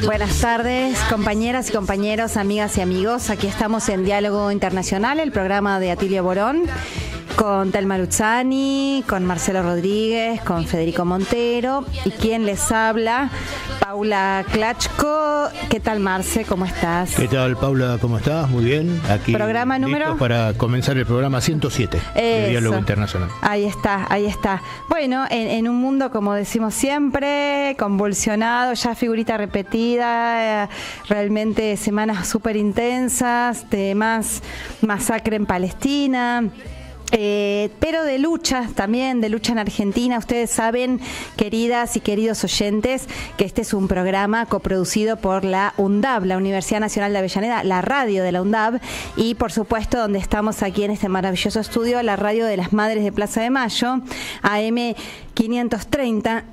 Buenas tardes, compañeras y compañeros, amigas y amigos. Aquí estamos en Diálogo Internacional, el programa de Atilio Borón, con Telma Luzzani, con Marcelo Rodríguez, con Federico Montero y quien les habla, Paula Klachko. ¿Qué tal, Marce? ¿Cómo estás? ¿Qué tal, Paula? ¿Cómo estás? Muy bien. Aquí programa número para comenzar el programa 107 de Diálogo Internacional. Ahí está, ahí está. Bueno, en un mundo, como decimos siempre, convulsionado, ya figurita repetida, realmente semanas súper intensas, de más masacre en Palestina. Pero de lucha también, de lucha en Argentina. Ustedes saben, queridas y queridos oyentes, que este es un programa coproducido por la UNDAB, la Universidad Nacional de Avellaneda, la radio de la UNDAB, y por supuesto donde estamos aquí en este maravilloso estudio, la radio de las Madres de Plaza de Mayo, AM 530,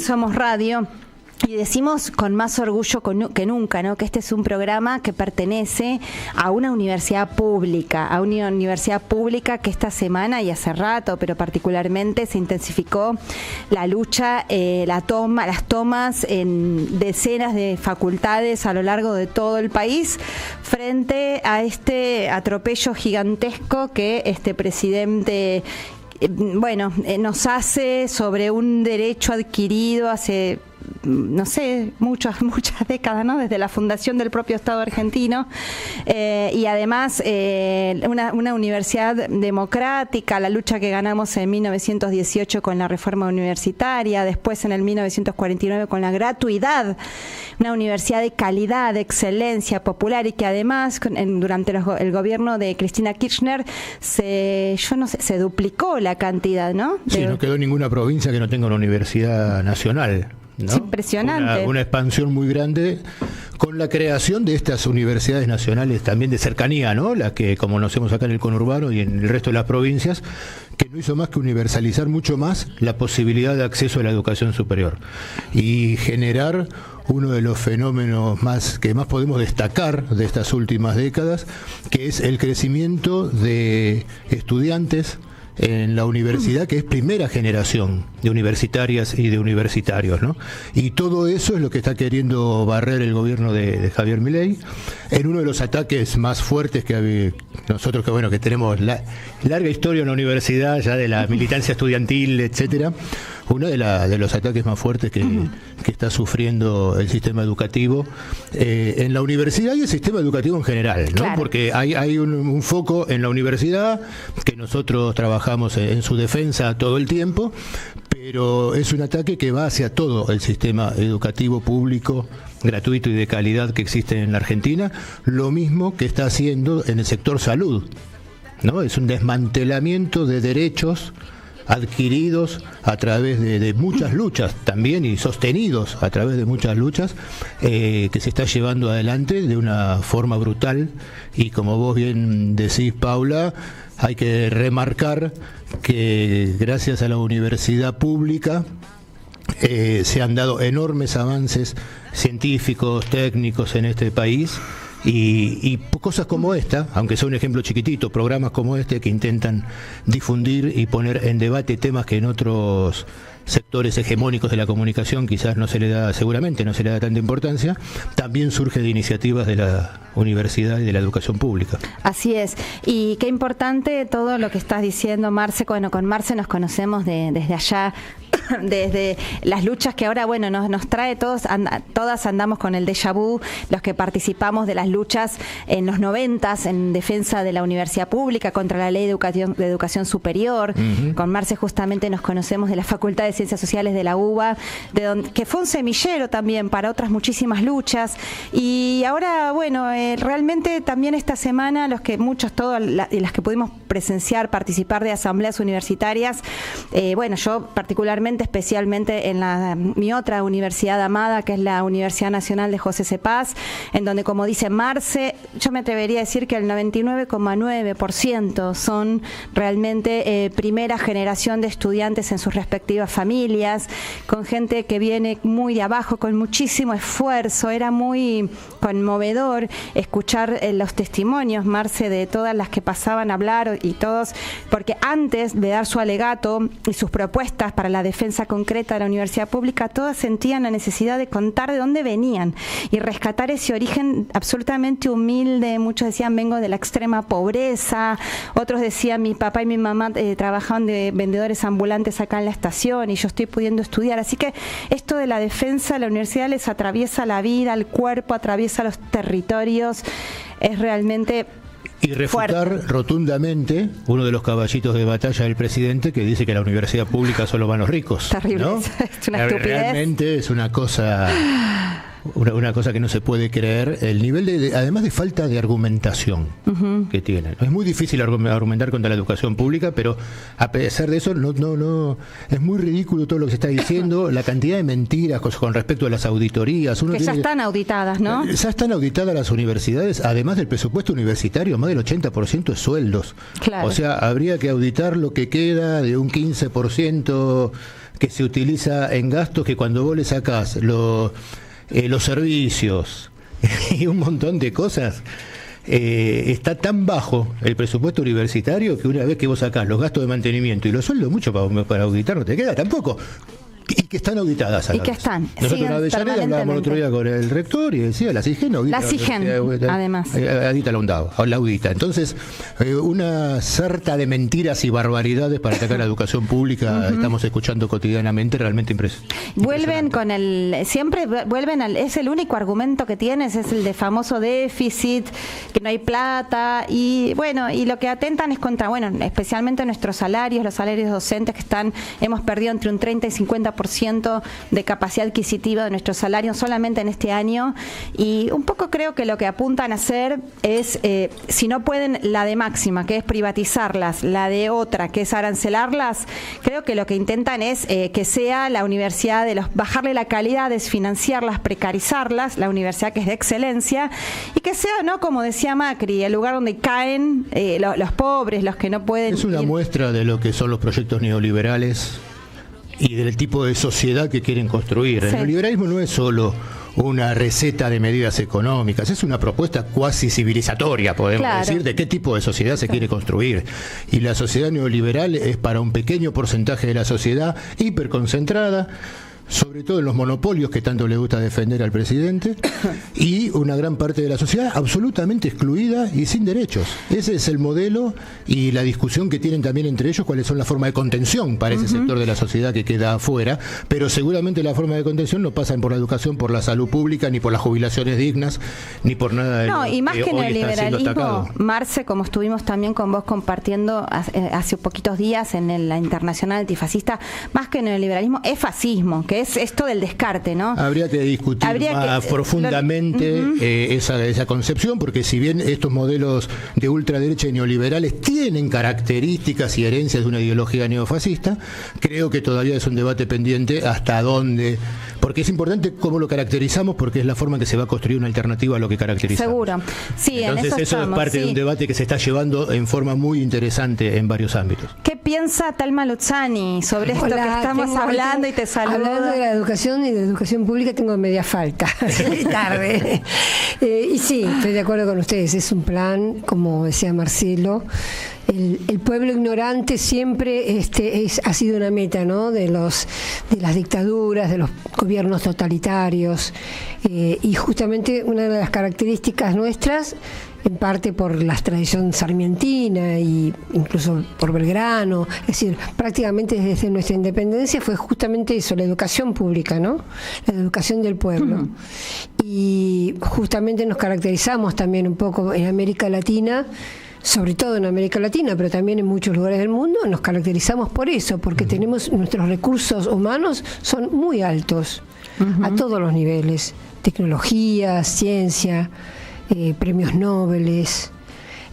Somos Radio. Y decimos con más orgullo que nunca, ¿no?, que este es un programa que pertenece a una universidad pública, que esta semana y hace rato, pero particularmente se intensificó la lucha, las tomas en decenas de facultades a lo largo de todo el país frente a este atropello gigantesco que este presidente nos hace sobre un derecho adquirido hace, no sé, muchas décadas, ¿no?, desde la fundación del propio Estado argentino, y además una universidad democrática, la lucha que ganamos en 1918 con la reforma universitaria, después en el 1949 con la gratuidad, una universidad de calidad, de excelencia, popular, y que además durante el gobierno de Cristina Kirchner se duplicó la cantidad, ¿no? Sí, no quedó ninguna provincia que no tenga una universidad nacional, ¿no? Es impresionante. Una expansión muy grande con la creación de estas universidades nacionales también de cercanía, ¿no? Las que conocemos acá en el conurbano y en el resto de las provincias, que no hizo más que universalizar mucho más la posibilidad de acceso a la educación superior y generar uno de los fenómenos que más podemos destacar de estas últimas décadas, que es el crecimiento de estudiantes en la universidad, que es primera generación de universitarias y de universitarios, ¿no? Y todo eso es lo que está queriendo barrer el gobierno de Javier Milei en uno de los ataques más fuertes que nosotros, que tenemos larga historia en la universidad, ya de la militancia estudiantil, etcétera. Uno de los ataques más fuertes que está sufriendo el sistema educativo en la universidad y el sistema educativo en general, ¿no? Claro. Porque hay un foco en la universidad que nosotros trabajamos en su defensa todo el tiempo, pero es un ataque que va hacia todo el sistema educativo público, gratuito y de calidad que existe en la Argentina, lo mismo que está haciendo en el sector salud, ¿no? Es un desmantelamiento de derechos adquiridos a través de muchas luchas también, y sostenidos a través de muchas luchas, que se está llevando adelante de una forma brutal. Y como vos bien decís, Paula, hay que remarcar que gracias a la universidad pública se han dado enormes avances científicos, técnicos en este país. Y cosas como esta, aunque sea un ejemplo chiquitito, programas como este que intentan difundir y poner en debate temas que en otros sectores hegemónicos de la comunicación quizás seguramente no se le da tanta importancia, también surge de iniciativas de la universidad y de la educación pública. Así es, y qué importante todo lo que estás diciendo, Marce. Bueno, con Marce nos conocemos desde allá, desde las luchas que ahora, nos trae todas andamos con el déjà vu, los que participamos de las luchas en los 90s en defensa de la universidad pública, contra la ley de educación superior. Con Marce justamente nos conocemos de la Facultad de Ciencias Sociales de la UBA, que fue un semillero también para otras muchísimas luchas. Y ahora, realmente también esta semana, las que pudimos presenciar, participar de asambleas universitarias, yo particularmente, especialmente en mi otra universidad amada, que es la Universidad Nacional de José C. Paz, en donde, como dice Marce, yo me atrevería a decir que el 99,9% son realmente primera generación de estudiantes en sus respectivas familias, con gente que viene muy de abajo, con muchísimo esfuerzo. Era muy conmovedor escuchar los testimonios, Marce, de todas las que pasaban a hablar, y todos, porque antes de dar su alegato y sus propuestas para la defensa defensa concreta de la universidad pública, todas sentían la necesidad de contar de dónde venían y rescatar ese origen absolutamente humilde. Muchos decían, vengo de la extrema pobreza, otros decían, mi papá y mi mamá trabajaban de vendedores ambulantes acá en la estación y yo estoy pudiendo estudiar. Así que esto de la defensa de la universidad les atraviesa la vida, el cuerpo, atraviesa los territorios, es realmente... Y refutar rotundamente uno de los caballitos de batalla del presidente que dice que la universidad pública solo van los ricos. Terrible, ¿no? Es una estupidez. Realmente es una cosa que no se puede creer, el nivel además de falta de argumentación que tienen. Es muy difícil argumentar contra la educación pública, pero a pesar de eso no es muy ridículo todo lo que se está diciendo, la cantidad de mentiras con respecto a las auditorías. Que ya están auditadas, ¿no? Ya están auditadas las universidades, además del presupuesto universitario, más del 80% de sueldos. Claro. O sea, habría que auditar lo que queda de un 15% que se utiliza en gastos, que cuando vos le sacás los servicios y un montón de cosas, está tan bajo el presupuesto universitario que una vez que vos sacás los gastos de mantenimiento y los sueldos, mucho para auditar no te queda tampoco. Y que están auditadas a la y que vez. están. Nosotros en Avellaneda hablábamos el otro día con el rector y decía, la CIGEN audita. La CIGEN, además. La audita. Entonces, una sarta de mentiras y barbaridades para atacar la educación pública estamos escuchando cotidianamente, realmente impresionante. Vuelven con es el único argumento que tienes, es el de famoso déficit, que no hay plata, y bueno, y lo que atentan es contra, especialmente nuestros salarios, los salarios docentes hemos perdido entre un 30 y 50% de capacidad adquisitiva de nuestros salarios solamente en este año, y un poco creo que lo que apuntan a hacer es, si no pueden la de máxima, que es privatizarlas, la de otra, que es arancelarlas, creo que lo que intentan es que sea la universidad bajarle la calidad, desfinanciarlas, precarizarlas, la universidad que es de excelencia, y que sea, ¿no?, como decía Macri, el lugar donde caen los pobres, los que no pueden. Es una muestra de lo que son los proyectos neoliberales y del tipo de sociedad que quieren construir. Sí. El neoliberalismo no es solo una receta de medidas económicas, es una propuesta cuasi civilizatoria, podemos decir, de qué tipo de sociedad se quiere construir. Y la sociedad neoliberal es para un pequeño porcentaje de la sociedad hiperconcentrada, sobre todo en los monopolios que tanto le gusta defender al presidente, y una gran parte de la sociedad absolutamente excluida y sin derechos. Ese es el modelo y la discusión que tienen también entre ellos, cuáles son las formas de contención para ese sector de la sociedad que queda afuera, pero seguramente la forma de contención no pasan por la educación, por la salud pública, ni por las jubilaciones dignas, ni por nada de y más que en el liberalismo, Marce, como estuvimos también con vos compartiendo hace poquitos días en la Internacional Antifascista, más que en el liberalismo es fascismo, que es esto del descarte, ¿no? Habría que discutir más profundamente esa concepción, porque si bien estos modelos de ultraderecha y neoliberales tienen características y herencias de una ideología neofascista, creo que todavía es un debate pendiente hasta dónde, porque es importante cómo lo caracterizamos, porque es la forma en que se va a construir una alternativa a lo que caracterizamos. Seguro. Sí, entonces eso es parte de un debate que se está llevando en forma muy interesante en varios ámbitos. ¿Qué piensa Talma Luzzani sobre esto que estamos hablando? Y te saludo. Hablando de la educación y de educación pública tengo media falta, tarde. Y sí, estoy de acuerdo con ustedes, es un plan, como decía Marcelo, el pueblo ignorante siempre ha sido una meta, ¿no?, de las dictaduras, de los gobiernos totalitarios, y justamente una de las características nuestras, en parte por la tradición sarmientina y incluso por Belgrano, es decir, prácticamente desde nuestra independencia fue justamente eso, la educación pública, ¿no?, la educación del pueblo. Y justamente nos caracterizamos también un poco en América Latina, sobre todo en América Latina, pero también en muchos lugares del mundo, nos caracterizamos por eso, porque nuestros recursos humanos son muy altos, a todos los niveles, tecnología, ciencia, premios Nobel.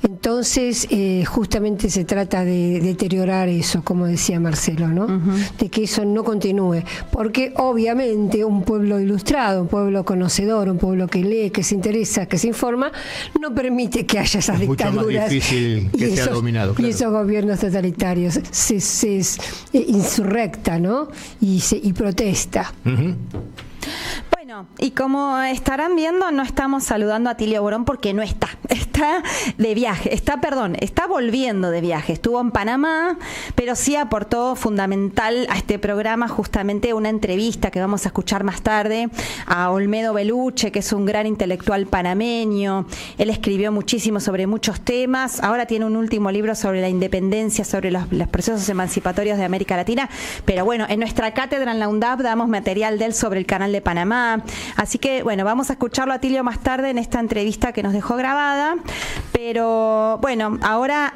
Entonces, justamente se trata de deteriorar eso, como decía Marcelo, ¿no? De que eso no continúe, porque obviamente un pueblo ilustrado, un pueblo conocedor, un pueblo que lee, que se interesa, que se informa, no permite que haya esas dictaduras. Mucho más difícil que sea dominado. Claro. Y esos gobiernos totalitarios se insurrecta, ¿no? Y protesta. Bueno, y como estarán viendo, no estamos saludando a Atilio Borón porque no está de viaje, está volviendo de viaje, estuvo en Panamá, pero sí aportó fundamental a este programa justamente una entrevista que vamos a escuchar más tarde a Olmedo Beluche, que es un gran intelectual panameño. Él escribió muchísimo sobre muchos temas, ahora tiene un último libro sobre la independencia, sobre los procesos emancipatorios de América Latina, pero bueno, en nuestra cátedra en la UNDAP damos material de él sobre el Canal de Panamá, así que bueno, vamos a escucharlo a Atilio más tarde en esta entrevista que nos dejó grabada. Pero bueno, ahora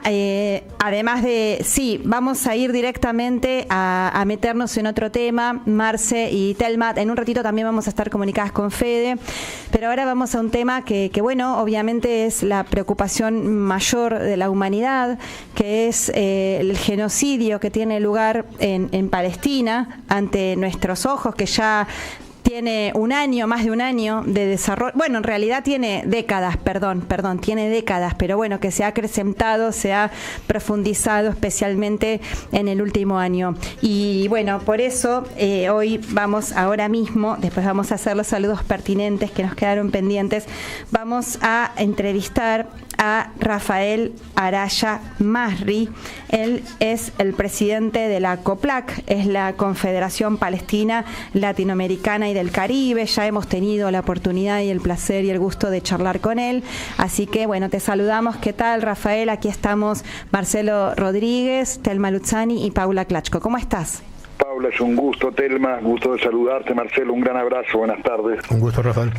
además de, sí, vamos a ir directamente a meternos en otro tema, Marce y Telma, en un ratito también vamos a estar comunicadas con Fede, pero ahora vamos a un tema que bueno, obviamente es la preocupación mayor de la humanidad, que es el genocidio que tiene lugar en Palestina ante nuestros ojos, que ya tiene más de un año de desarrollo. Bueno, en realidad tiene décadas, tiene décadas, pero bueno, que se ha acrecentado, se ha profundizado especialmente en el último año. Y bueno, por eso hoy ahora mismo, después vamos a hacer los saludos pertinentes que nos quedaron pendientes, vamos a entrevistar a Rafael Araya Masri. Él es el presidente de la COPLAC, es la Confederación Palestina Latinoamericana y del Caribe. Ya hemos tenido la oportunidad y el placer y el gusto de charlar con él. Así que bueno, te saludamos. ¿Qué tal, Rafael? Aquí estamos Marcelo Rodríguez, Telma Luzzani y Paula Klachko. ¿Cómo estás? Paula, es un gusto. Telma, gusto de saludarte. Marcelo, un gran abrazo. Buenas tardes. Un gusto, Rafael.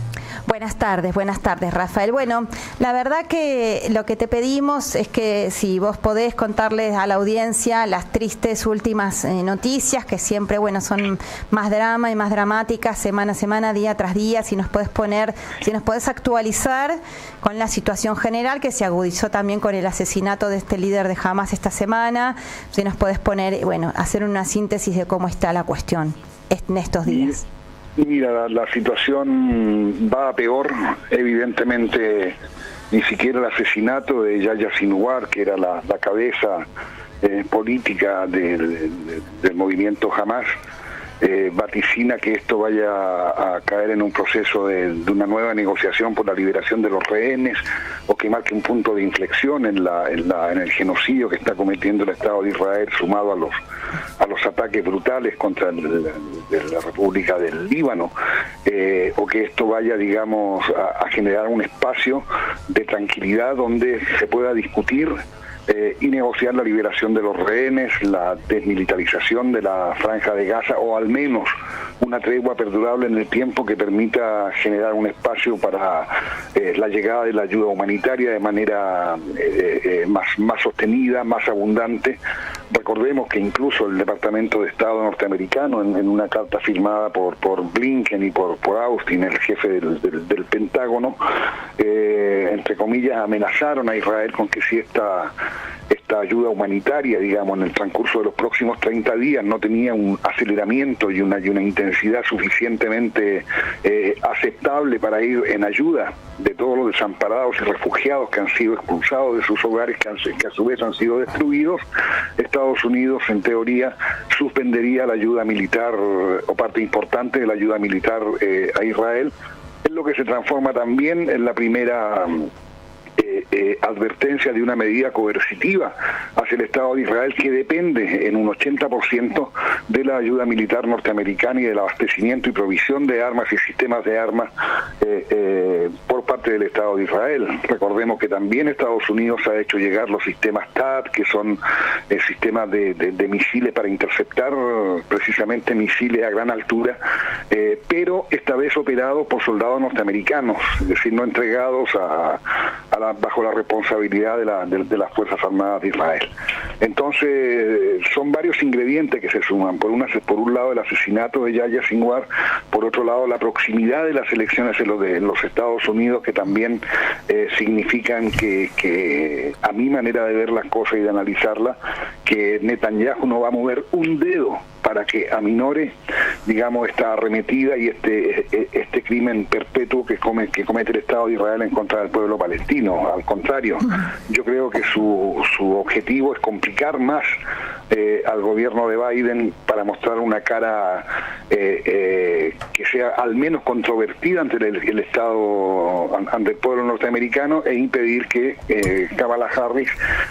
Buenas tardes, Rafael. Bueno, la verdad que lo que te pedimos es que si vos podés contarles a la audiencia las tristes últimas noticias, que siempre, bueno, son más drama y más dramáticas, semana a semana, día tras día, si nos podés actualizar con la situación general que se agudizó también con el asesinato de este líder de Hamas esta semana, si nos podés poner, bueno, hacer una síntesis de cómo está la cuestión en estos días. Mira, la situación va a peor, evidentemente ni siquiera el asesinato de Yahya Sinwar, que era la cabeza política del movimiento Hamas, vaticina que esto vaya a caer en un proceso de una nueva negociación por la liberación de los rehenes, o que marque un punto de inflexión en el genocidio que está cometiendo el Estado de Israel, sumado a los ataques brutales contra la República del Líbano, o que esto vaya, digamos, a generar un espacio de tranquilidad donde se pueda discutir y negociar la liberación de los rehenes, la desmilitarización de la Franja de Gaza, o al menos una tregua perdurable en el tiempo que permita generar un espacio para la llegada de la ayuda humanitaria de manera más sostenida, más abundante. Recordemos que incluso el Departamento de Estado norteamericano, en una carta firmada por Blinken y por Austin, el jefe del Pentágono, entre comillas, amenazaron a Israel con que si esta ayuda humanitaria, digamos, en el transcurso de los próximos 30 días no tenía un aceleramiento y una intensidad suficientemente aceptable para ir en ayuda de todos los desamparados y refugiados que han sido expulsados de sus hogares, que a su vez han sido destruidos, Estados Unidos, en teoría, suspendería la ayuda militar, o parte importante de la ayuda militar a Israel, en lo que se transforma también en la primera advertencia de una medida coercitiva hacia el Estado de Israel, que depende en un 80% de la ayuda militar norteamericana y del abastecimiento y provisión de armas y sistemas de armas por parte del Estado de Israel. Recordemos que también Estados Unidos ha hecho llegar los sistemas THAAD, que son sistemas de misiles para interceptar precisamente misiles a gran altura, pero esta vez operados por soldados norteamericanos, es decir, no entregados bajo la responsabilidad de las Fuerzas Armadas de Israel. Entonces, son varios ingredientes que se suman. Por un lado, el asesinato de Yahya Sinwar, por otro lado, la proximidad de las elecciones en los Estados Unidos, que también significan que, a mi manera de ver las cosas y de analizarlas, que Netanyahu no va a mover un dedo para que aminore, digamos, esta arremetida y este crimen perpetuo que comete el Estado de Israel en contra del pueblo palestino. Al contrario, yo creo que su objetivo es complicar más al gobierno de Biden para mostrar una cara que sea al menos controvertida ante el Estado, ante el pueblo norteamericano, e impedir que Kamala Harris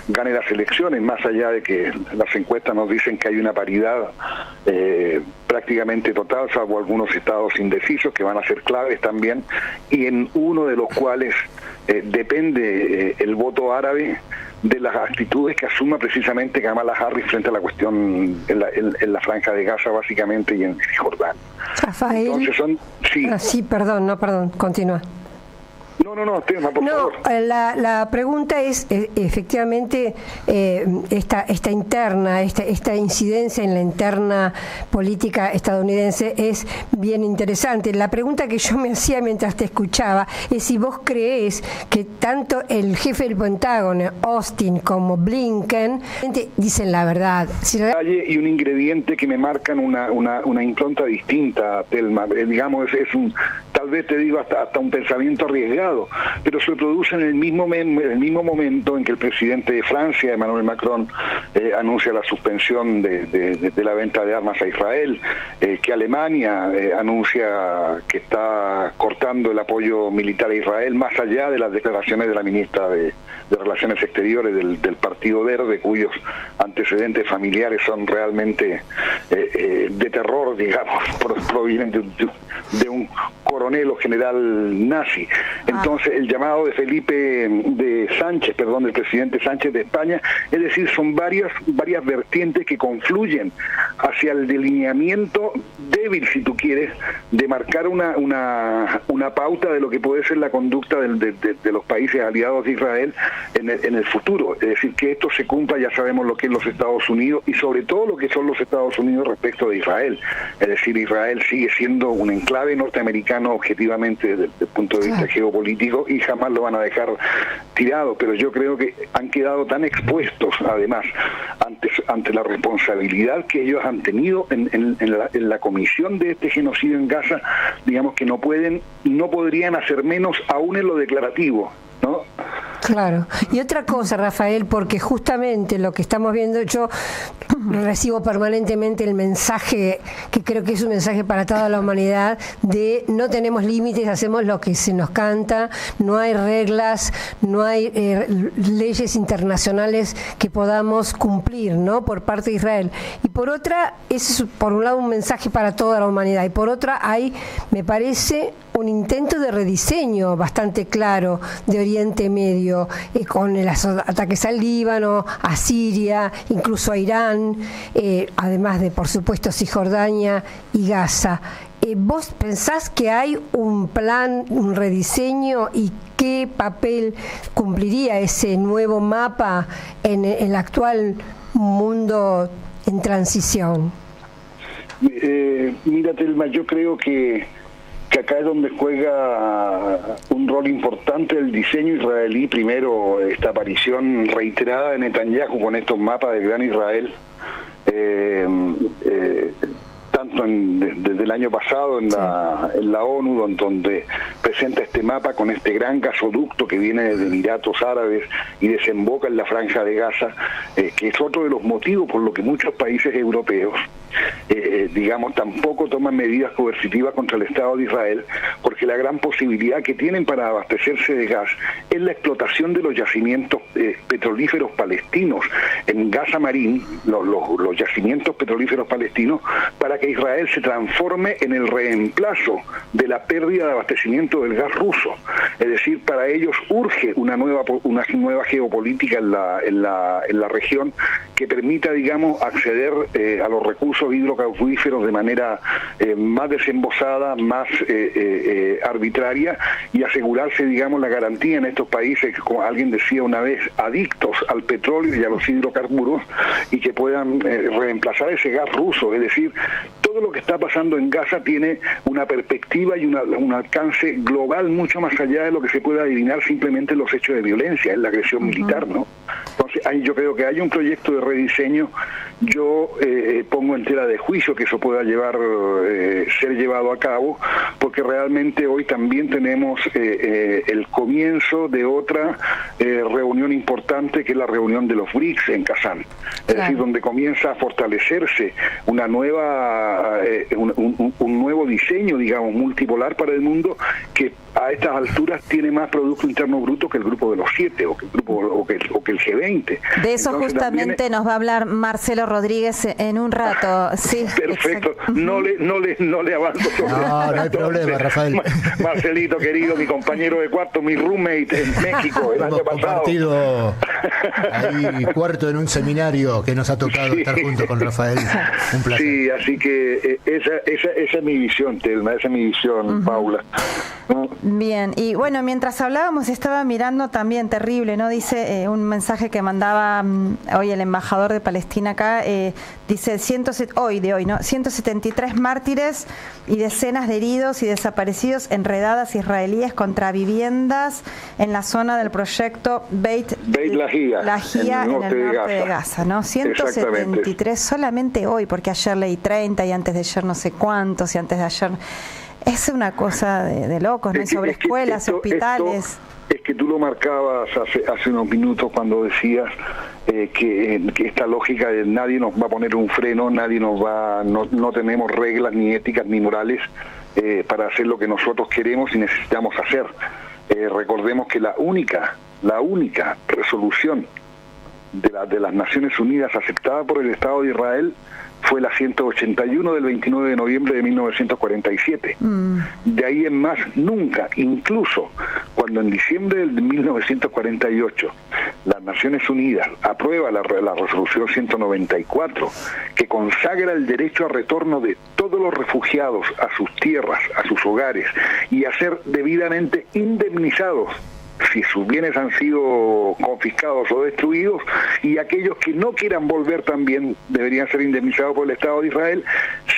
gane las elecciones, más allá de que las encuestas nos dicen que hay una paridad prácticamente total, salvo algunos estados indecisos que van a ser claves también, y en uno de los cuales depende el voto árabe de las actitudes que asuma precisamente Kamala Harris frente a la cuestión en la franja de Gaza, básicamente, y en Cisjordania. Rafael. Entonces perdón, continúa. No, tema, por favor. La pregunta es, efectivamente, esta interna, esta incidencia en la interna política estadounidense es bien interesante. La pregunta que yo me hacía mientras te escuchaba es si vos creés que tanto el jefe del Pentágono, Austin, como Blinken, dicen la verdad. Y un ingrediente que me marcan una impronta distinta, Telma. Digamos, tal vez te digo hasta un pensamiento arriesgado, pero se produce en el mismo momento en que el presidente de Francia, Emmanuel Macron, anuncia la suspensión de la venta de armas a Israel, que Alemania anuncia que está cortando el apoyo militar a Israel, más allá de las declaraciones de la ministra de Relaciones Exteriores del Partido Verde, cuyos antecedentes familiares son realmente de terror, digamos, provienen de un coronel o general nazi. Entonces, el llamado del presidente Sánchez de España, es decir, son varias vertientes que confluyen hacia el delineamiento débil, si tú quieres, de marcar una pauta de lo que puede ser la conducta de los países aliados de Israel en el futuro. Es decir, que esto se cumpla, ya sabemos lo que es los Estados Unidos y sobre todo lo que son los Estados Unidos respecto de Israel. Es decir, Israel sigue siendo un enclave norteamericano objetivamente desde el punto de vista geopolítico y jamás lo van a dejar tirado, pero yo creo que han quedado tan expuestos además ante la responsabilidad que ellos han tenido en la comisión de este genocidio en Gaza, digamos que no podrían hacer menos aún en lo declarativo, ¿no? Claro. Y otra cosa, Rafael, porque justamente lo que estamos viendo, yo recibo permanentemente el mensaje, que creo que es un mensaje para toda la humanidad, de no tenemos límites, hacemos lo que se nos canta, no hay reglas, no hay leyes internacionales que podamos cumplir, ¿no?, por parte de Israel. Y por otra, ese es por un lado un mensaje para toda la humanidad, y por otra hay, me parece, un intento de rediseño bastante claro de Oriente Medio, con los ataques al Líbano, a Siria, incluso a Irán, además de, por supuesto, Cisjordania y Gaza. ¿Vos pensás que hay un plan, un rediseño, y qué papel cumpliría ese nuevo mapa en el actual mundo en transición? Mira, Telma, yo creo que acá es donde juega un rol importante el diseño israelí. Primero, esta aparición reiterada de Netanyahu con estos mapas del Gran Israel, tanto desde el año pasado en la ONU, donde presenta este mapa con este gran gasoducto que viene desde Emiratos Árabes y desemboca en la Franja de Gaza, que es otro de los motivos por los que muchos países europeos digamos, tampoco toman medidas coercitivas contra el Estado de Israel, porque la gran posibilidad que tienen para abastecerse de gas es la explotación de los yacimientos petrolíferos palestinos en Gaza Marín, los yacimientos petrolíferos palestinos, para que Israel se transforme en el reemplazo de la pérdida de abastecimiento del gas ruso. Es decir, para ellos urge una nueva geopolítica en la región que permita, digamos, acceder a los recursos hidrocarburíferos de manera más desembosada, más arbitraria, y asegurarse, digamos, la garantía en estos países, como alguien decía una vez, adictos al petróleo y a los hidrocarburos, y que puedan reemplazar ese gas ruso. Es decir, todo lo que está pasando en Gaza tiene una perspectiva y un alcance global mucho más allá de lo que se puede adivinar simplemente en los hechos de violencia, en la agresión militar, ¿no? Entonces, yo creo que hay un proyecto de rediseño. Yo pongo en tela de juicio que eso pueda ser llevado a cabo, porque realmente hoy también tenemos el comienzo de otra reunión importante, que es la reunión de los BRICS en Kazán. Es decir, donde comienza a fortalecerse una nueva un nuevo diseño, digamos, multipolar para el mundo, que a estas alturas tiene más Producto Interno Bruto que el grupo de los 7 o que el G20. De eso entonces, justamente nos va a hablar Marcelo Rodríguez en un rato. Sí, perfecto. No le avanzo sobre no hay problema, Rafael. Marcelito, querido, mi compañero de cuarto, mi roommate en México el año pasado. Compartido ahí cuarto en un seminario que nos ha tocado estar junto con Rafael. Un placer. Sí, así que esa es mi visión, Telma, esa es mi visión, Paula. Bien, y bueno, mientras hablábamos estaba mirando también, terrible, ¿no? Dice un mensaje que mandaba hoy el embajador de Palestina acá, dice 173 mártires y decenas de heridos y desaparecidos en redadas israelíes contra viviendas en la zona del proyecto Beit Lahia en el norte de Gaza, ¿no? 173 solamente hoy, porque ayer leí 30 y antes de ayer no sé cuántos y antes de ayer... Es una cosa de locos, ¿no? Y sobre escuelas, hospitales. Es que tú lo marcabas hace unos minutos cuando decías que esta lógica de nadie nos va a poner un freno, no tenemos reglas ni éticas ni morales para hacer lo que nosotros queremos y necesitamos hacer. Recordemos que la única resolución de las Naciones Unidas aceptada por el Estado de Israel fue la 181 del 29 de noviembre de 1947. De ahí en más, nunca, incluso cuando en diciembre de 1948 las Naciones Unidas aprueba la resolución 194, que consagra el derecho a retorno de todos los refugiados a sus tierras, a sus hogares, y a ser debidamente indemnizados si sus bienes han sido confiscados o destruidos, y aquellos que no quieran volver también deberían ser indemnizados por el Estado de Israel.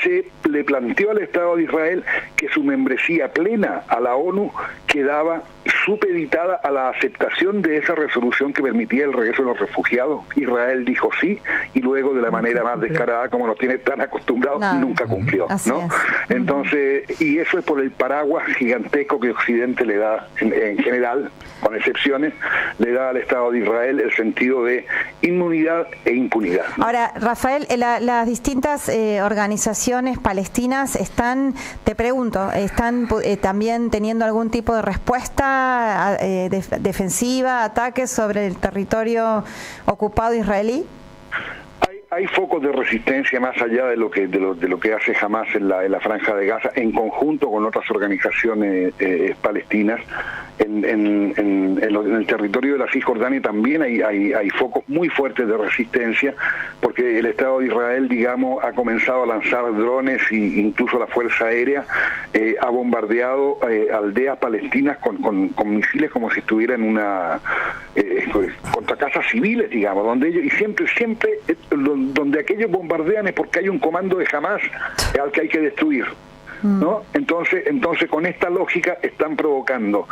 Se le planteó al Estado de Israel que su membresía plena a la ONU quedaba supeditada a la aceptación de esa resolución que permitía el regreso de los refugiados. Israel dijo sí, y luego de la manera más descarada, como nos tiene tan acostumbrados, nunca cumplió, ¿no? Entonces, y eso es por el paraguas gigantesco que Occidente le da en general, con excepciones, le da al Estado de Israel el sentido de inmunidad e impunidad. Ahora, Rafael, las distintas organizaciones palestinas están, te pregunto, ¿están también teniendo algún tipo de respuesta defensiva, ataques sobre el territorio ocupado israelí? Hay focos de resistencia más allá de lo que hace Hamás en la Franja de Gaza, en conjunto con otras organizaciones palestinas. En el territorio de la Cisjordania también hay focos muy fuertes de resistencia, porque el Estado de Israel, digamos, ha comenzado a lanzar drones e incluso la Fuerza Aérea ha bombardeado aldeas palestinas con misiles como si estuvieran en una contra casas civiles, digamos, donde ellos, y siempre donde aquellos bombardean es porque hay un comando de Hamás al que hay que destruir, ¿no? Entonces con esta lógica están provocando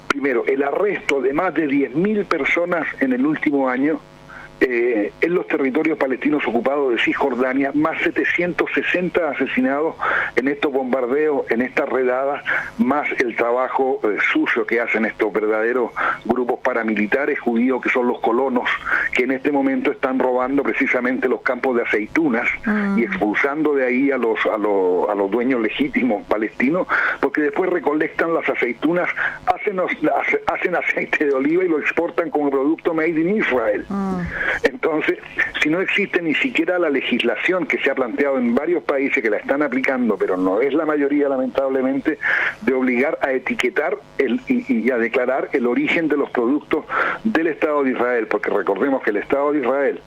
primero el arresto de más de 10.000 personas en el último año en los territorios palestinos ocupados de Cisjordania, más 760 asesinados en estos bombardeos, en estas redadas, más el trabajo sucio que hacen estos verdaderos grupos paramilitares judíos que son los colonos, que en este momento están robando precisamente los campos de aceitunas y expulsando de ahí a los dueños legítimos palestinos, porque después recolectan las aceitunas, hacen aceite de oliva y lo exportan como producto made in Israel. Entonces, si no existe ni siquiera la legislación que se ha planteado en varios países que la están aplicando, pero no es la mayoría, lamentablemente, de obligar a etiquetar y a declarar el origen de los productos del Estado de Israel, porque recordemos que el Estado de Israel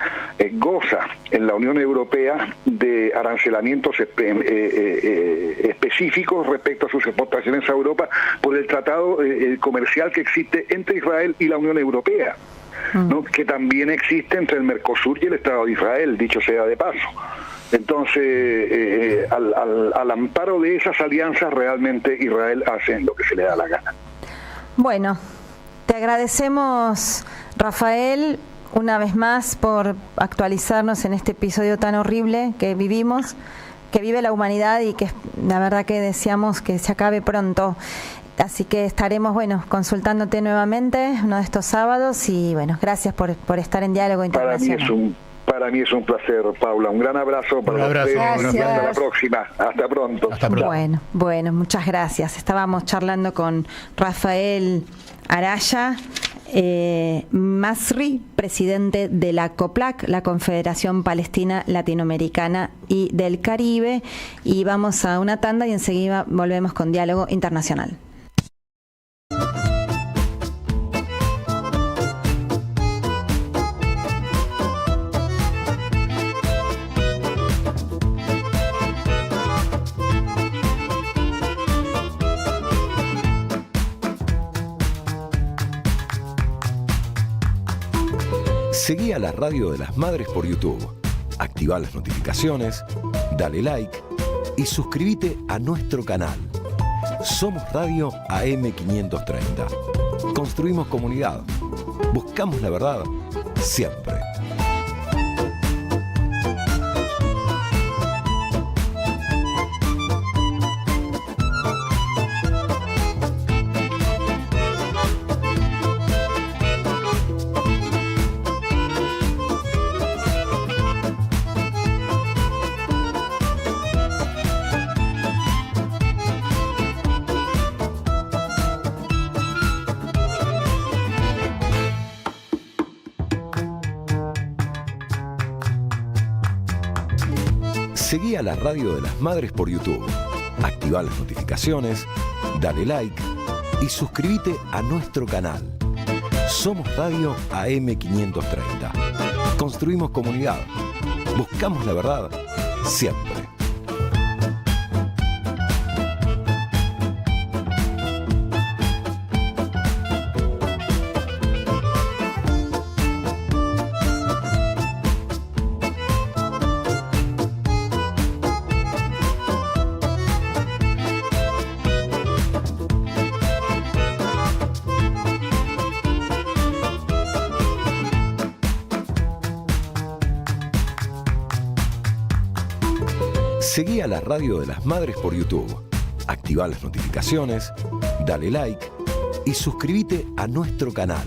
goza en la Unión Europea de arancelamientos específicos respecto a sus exportaciones a Europa por el tratado comercial que existe entre Israel y la Unión Europea, ¿no? Que también existe entre el Mercosur y el Estado de Israel, dicho sea de paso. Entonces, al amparo de esas alianzas, realmente Israel hace lo que se le da la gana. Bueno, te agradecemos, Rafael, una vez más por actualizarnos en este episodio tan horrible que vivimos, que vive la humanidad y que la verdad que deseamos que se acabe pronto. Así que estaremos, consultándote nuevamente uno de estos sábados y, gracias por estar en Diálogo Internacional. Para mí es un placer, Paula. Un gran abrazo para ustedes. Hasta la próxima. Hasta pronto. Bueno, muchas gracias. Estábamos charlando con Rafael Araya Masri, presidente de la COPLAC, la Confederación Palestina Latinoamericana y del Caribe. Y vamos a una tanda y enseguida volvemos con Diálogo Internacional. Seguí a la Radio de las Madres por YouTube, activá las notificaciones, dale like y suscríbete a nuestro canal. Somos Radio AM530. Construimos comunidad. Buscamos la verdad siempre. Seguí a la Radio de las Madres por YouTube, activá las notificaciones, dale like y suscríbete a nuestro canal. Somos Radio AM530. Construimos comunidad. Buscamos la verdad siempre. Seguí a la Radio de las Madres por YouTube, activá las notificaciones, dale like y suscríbete a nuestro canal.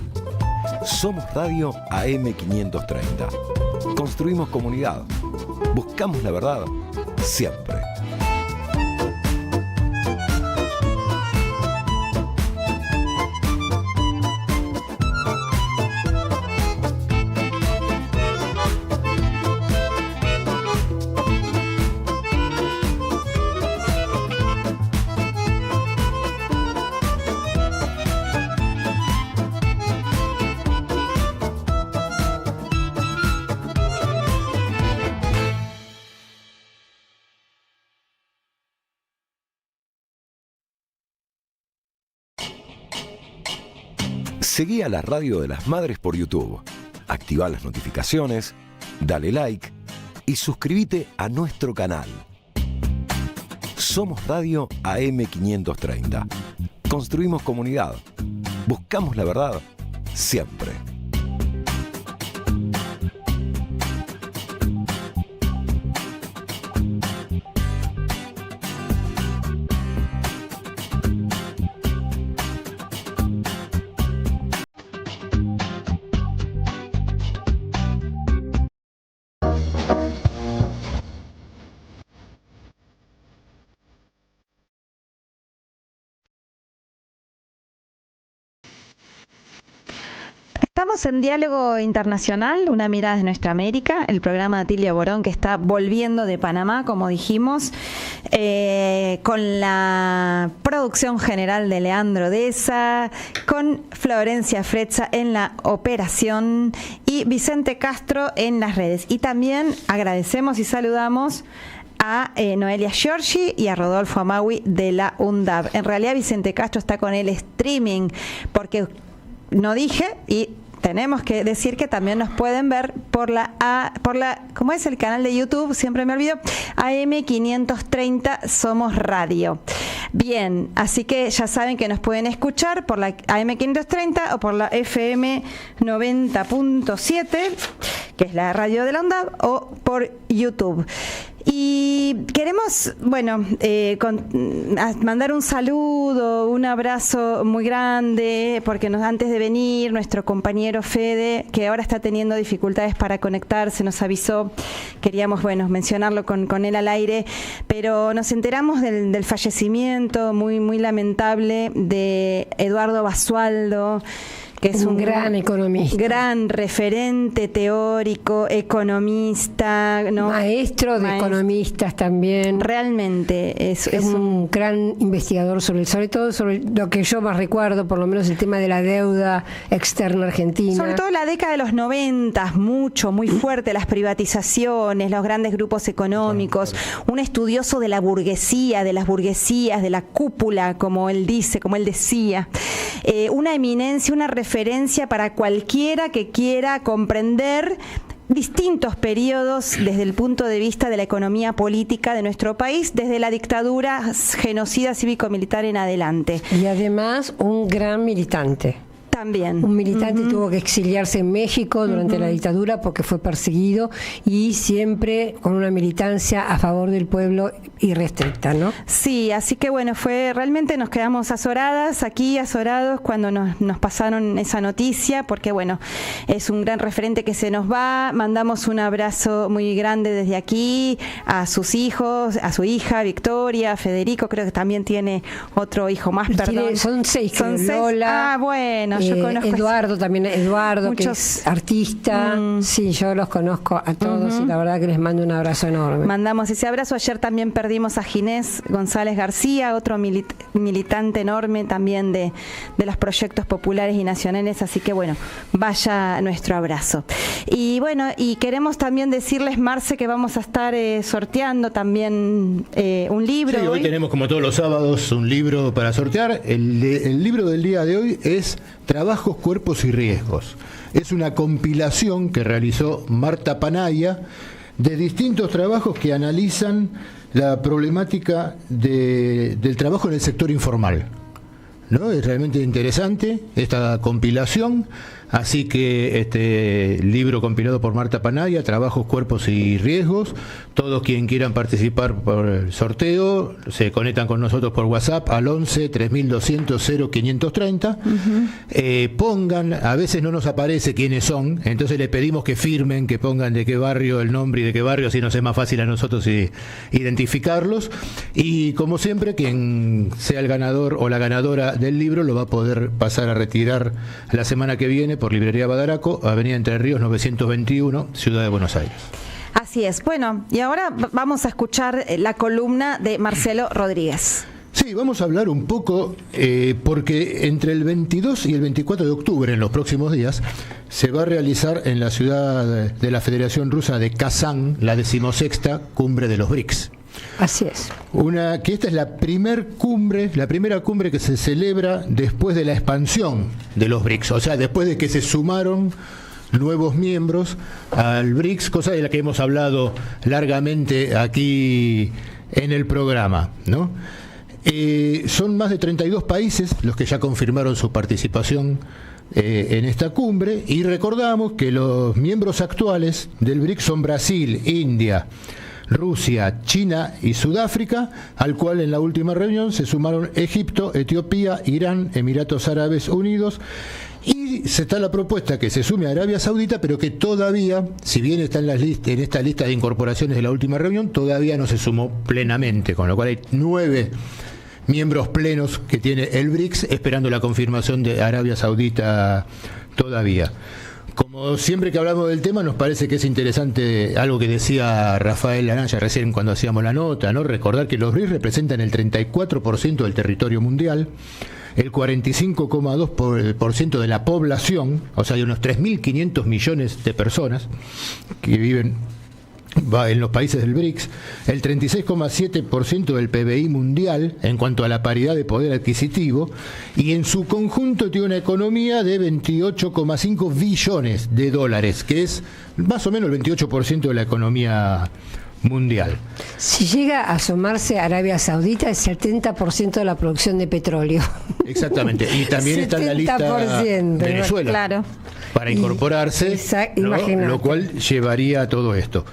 Somos Radio AM530. Construimos comunidad. Buscamos la verdad siempre. Seguí a la Radio de las Madres por YouTube, activá las notificaciones, dale like y suscríbete a nuestro canal. Somos Radio AM530. Construimos comunidad. Buscamos la verdad siempre. Estamos en Diálogo Internacional, una mirada de nuestra América, el programa de Atilia Borón que está volviendo de Panamá, como dijimos, con la producción general de Leandro Deza, con Florencia Fretza en la operación y Vicente Castro en las redes. Y también agradecemos y saludamos a Noelia Giorgi y a Rodolfo Amaui de la UNDAB. En realidad Vicente Castro está con el streaming, porque no dije y tenemos que decir que también nos pueden ver por ¿cómo es el canal de YouTube? Siempre me olvido. AM530 Somos Radio. Bien, así que ya saben que nos pueden escuchar por la AM530 o por la FM 90.7, que es la radio de la UNDAB, o por YouTube. Y queremos, mandar un saludo, un abrazo muy grande, porque antes de venir, nuestro compañero Fede, que ahora está teniendo dificultades para conectarse, nos avisó, queríamos, mencionarlo con él al aire, pero nos enteramos del fallecimiento muy, muy lamentable de Eduardo Basualdo, que es un gran economista, gran referente teórico, economista, ¿no? Maestro de economistas también. Realmente es un gran investigador sobre todo sobre lo que yo más recuerdo, por lo menos el tema de la deuda externa argentina. Sobre todo la década de los 90, muy fuerte, las privatizaciones, los grandes grupos económicos, un estudioso de la burguesía, de las burguesías, de la cúpula, como él decía, una eminencia, una referencia para cualquiera que quiera comprender distintos periodos desde el punto de vista de la economía política de nuestro país, desde la dictadura genocida cívico-militar en adelante. Y además un gran militante. También. Un militante tuvo que exiliarse en México durante la dictadura porque fue perseguido, y siempre con una militancia a favor del pueblo irrestricta, ¿no? Sí, así que realmente nos quedamos azorados cuando nos pasaron esa noticia, porque es un gran referente que se nos va. Mandamos un abrazo muy grande desde aquí a sus hijos, a su hija Victoria, Federico, creo que también tiene otro hijo más, perdón. Son seis. Lola. Yo conozco Eduardo también, muchos, que es artista. Sí, yo los conozco a todos y la verdad que les mando un abrazo enorme. Mandamos ese abrazo. Ayer también perdimos a Ginés González García, otro militante enorme también de los proyectos populares y nacionales, así que vaya nuestro abrazo. Y y queremos también decirles, Marce, que vamos a estar sorteando también un libro. Sí, hoy tenemos, como todos los sábados, un libro para sortear. El libro del día de hoy es Trabajos, Cuerpos y Riesgos. Es una compilación que realizó Marta Panaya de distintos trabajos que analizan la problemática del trabajo en el sector informal, ¿no? Es realmente interesante esta compilación. Así que este libro compilado por Marta Panaya, Trabajos, Cuerpos y Riesgos, todos quienes quieran participar por el sorteo se conectan con nosotros por WhatsApp al 11 3200 0530. Pongan, a veces no nos aparece quiénes son, entonces le pedimos que firmen, que pongan de qué barrio, el nombre y de qué barrio, así nos es más fácil a nosotros identificarlos. Y como siempre, quien sea el ganador o la ganadora del libro lo va a poder pasar a retirar la semana que viene por Librería Badaraco, Avenida Entre Ríos 921, Ciudad de Buenos Aires. Así es. Y ahora vamos a escuchar la columna de Marcelo Rodríguez. Sí, vamos a hablar un poco, porque entre el 22 y el 24 de octubre, en los próximos días, se va a realizar en la ciudad de la Federación Rusa de Kazán la 16ª Cumbre de los BRICS. Así es. Que esta es la primera cumbre que se celebra después de la expansión de los BRICS, o sea, después de que se sumaron nuevos miembros al BRICS, cosa de la que hemos hablado largamente aquí en el programa, ¿no? Son más de 32 países los que ya confirmaron su participación en esta cumbre, y recordamos que los miembros actuales del BRICS son Brasil, India, Rusia, China y Sudáfrica, al cual en la última reunión se sumaron Egipto, Etiopía, Irán, Emiratos Árabes Unidos, y se está la propuesta que se sume a Arabia Saudita, pero que todavía, si bien está en esta lista de incorporaciones de la última reunión, todavía no se sumó plenamente, con lo cual hay 9 miembros plenos que tiene el BRICS, esperando la confirmación de Arabia Saudita todavía. Como siempre que hablamos del tema, nos parece que es interesante algo que decía Rafael Lanaya recién cuando hacíamos la nota, ¿no? Recordar que los BRICS representan el 34% del territorio mundial, el 45,2% de la población, o sea, hay unos 3.500 millones de personas que viven va en los países del BRICS, el 36,7% del PBI mundial en cuanto a la paridad de poder adquisitivo, y en su conjunto tiene una economía de 28,5 billones de dólares, que es más o menos el 28% de la economía mundial. Si llega a sumarse Arabia Saudita, es 70% de la producción de petróleo. Exactamente, y también está en la lista Venezuela, claro, para incorporarse, ¿no? Lo cual llevaría a todo esto.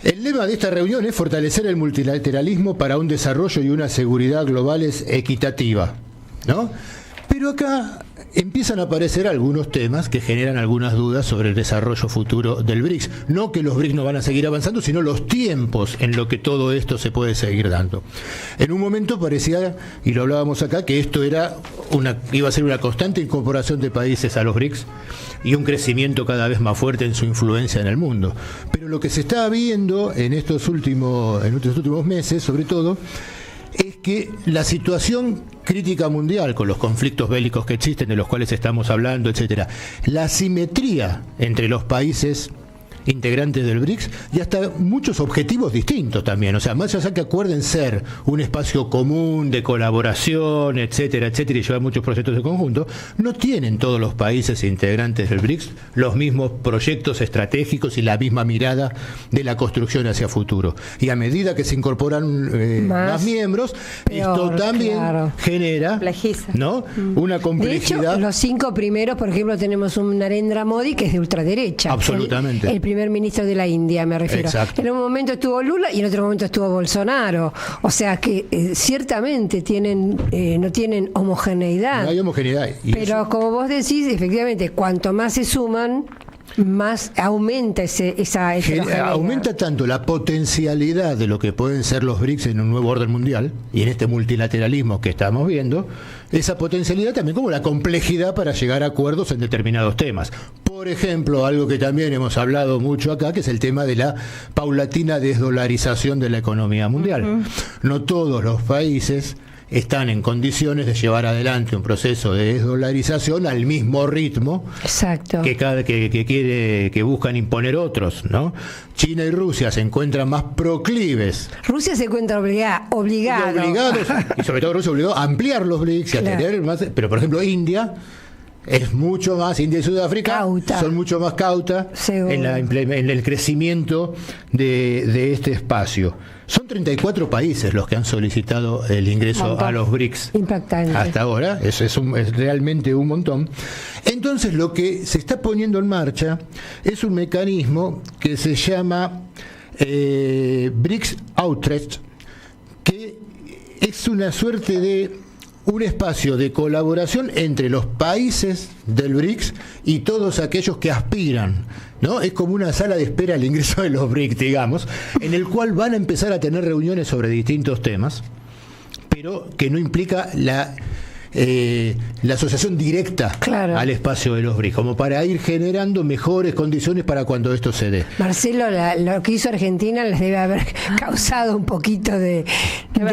El lema de esta reunión es fortalecer el multilateralismo para un desarrollo y una seguridad globales equitativa, ¿no? Pero acá empiezan a aparecer algunos temas que generan algunas dudas sobre el desarrollo futuro del BRICS. No que los BRICS no van a seguir avanzando, sino los tiempos en los que todo esto se puede seguir dando. En un momento parecía, y lo hablábamos acá, que esto iba a ser una constante incorporación de países a los BRICS y un crecimiento cada vez más fuerte en su influencia en el mundo. Pero lo que se está viendo en estos últimos meses, sobre todo, es que la situación crítica mundial, con los conflictos bélicos que existen, de los cuales estamos hablando, etcétera, la asimetría entre los países integrantes del BRICS y hasta muchos objetivos distintos también, o sea, más allá que acuerden ser un espacio común de colaboración, etcétera, etcétera, y llevar muchos proyectos de conjunto, no tienen todos los países integrantes del BRICS los mismos proyectos estratégicos y la misma mirada de la construcción hacia futuro. Y a medida que se incorporan más miembros, esto también genera, ¿no?, una complejidad. De hecho, los 5 primeros, por ejemplo, tenemos un Narendra Modi que es de ultraderecha. Absolutamente. El primer ministro de la India, me refiero. Exacto. En un momento estuvo Lula y en otro momento estuvo Bolsonaro. O sea que ciertamente no tienen homogeneidad. No hay homogeneidad. Pero como vos decís, efectivamente, cuanto más se suman, más aumenta esa heterogeneidad. Aumenta tanto la potencialidad de lo que pueden ser los BRICS en un nuevo orden mundial y en este multilateralismo que estamos viendo, esa potencialidad también como la complejidad para llegar a acuerdos en determinados temas. Por ejemplo, algo que también hemos hablado mucho acá, que es el tema de la paulatina desdolarización de la economía mundial. No todos los países están en condiciones de llevar adelante un proceso de desdolarización al mismo ritmo. Exacto. que buscan imponer otros, ¿no? China y Rusia se encuentran más proclives. Rusia se encuentra obligados, y sobre todo Rusia obligado a ampliar los BRICS y a tener más. Pero por ejemplo India es mucho más, India y Sudáfrica son mucho más cautas en el crecimiento de este espacio. Son 34 países los que han solicitado el ingreso a los BRICS. Impactante. Hasta ahora, es realmente un montón. Entonces lo que se está poniendo en marcha es un mecanismo que se llama BRICS Outreach, que es una suerte de un espacio de colaboración entre los países del BRICS y todos aquellos que aspiran, ¿no? Es como una sala de espera al ingreso de los BRICS, digamos, en el cual van a empezar a tener reuniones sobre distintos temas, pero que no implica la asociación directa al espacio de los BRICS, como para ir generando mejores condiciones para cuando esto se dé. Marcelo, lo que hizo Argentina les debe haber causado un poquito de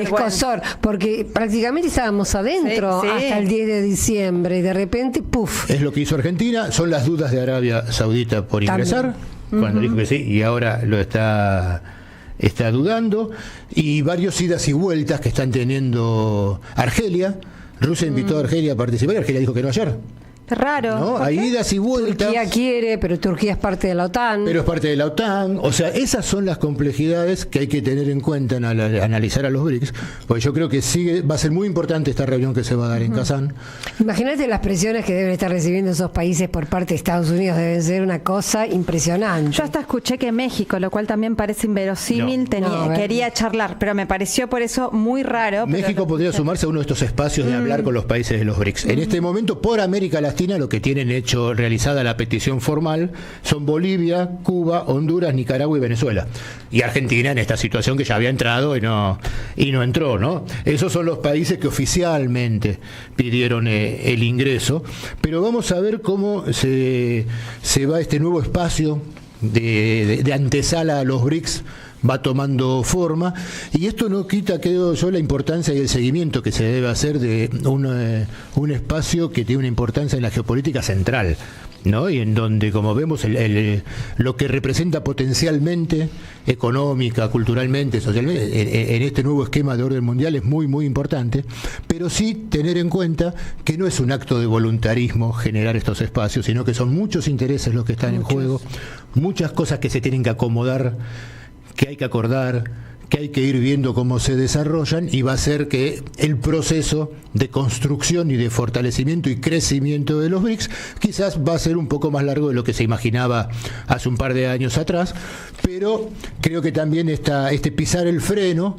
escozor, porque prácticamente estábamos adentro hasta el 10 de diciembre y de repente, ¡puf! Es lo que hizo Argentina, son las dudas de Arabia Saudita por ingresar, cuando dijo que sí, y ahora lo está dudando, y varios idas y vueltas que están teniendo Argelia. Rusia invitó a Argelia a participar y Argelia dijo que no ayer. Es raro. ¿No? Hay idas y vueltas. Turquía quiere, pero Turquía es parte de la OTAN. Pero es parte de la OTAN. O sea, esas son las complejidades que hay que tener en cuenta al analizar a los BRICS. Porque yo creo que va a ser muy importante esta reunión que se va a dar en Kazán. Imagínate las presiones que deben estar recibiendo esos países por parte de Estados Unidos. Deben ser una cosa impresionante. Yo hasta escuché que México, lo cual también parece inverosímil, quería charlar, pero me pareció por eso muy raro. México podría sumarse a uno de estos espacios de hablar con los países de los BRICS. En este momento, por América Latina, lo que tienen realizada la petición formal son Bolivia, Cuba, Honduras, Nicaragua y Venezuela. Y Argentina en esta situación que ya había entrado y no entró, ¿no? Esos son los países que oficialmente pidieron el ingreso. Pero vamos a ver cómo se va este nuevo espacio de antesala a los BRICS. va tomando forma, y esto no quita, creo yo, la importancia y el seguimiento que se debe hacer de un espacio que tiene una importancia en la geopolítica central, ¿no? Y en donde, como vemos, lo que representa potencialmente, económica, culturalmente, socialmente, en este nuevo esquema de orden mundial es muy, muy importante, pero sí tener en cuenta que no es un acto de voluntarismo generar estos espacios, sino que son muchos intereses los que están en juego, muchas cosas que se tienen que acomodar, que hay que acordar, que hay que ir viendo cómo se desarrollan, y va a ser que el proceso de construcción y de fortalecimiento y crecimiento de los BRICS quizás va a ser un poco más largo de lo que se imaginaba hace un par de años atrás, pero creo que también este pisar el freno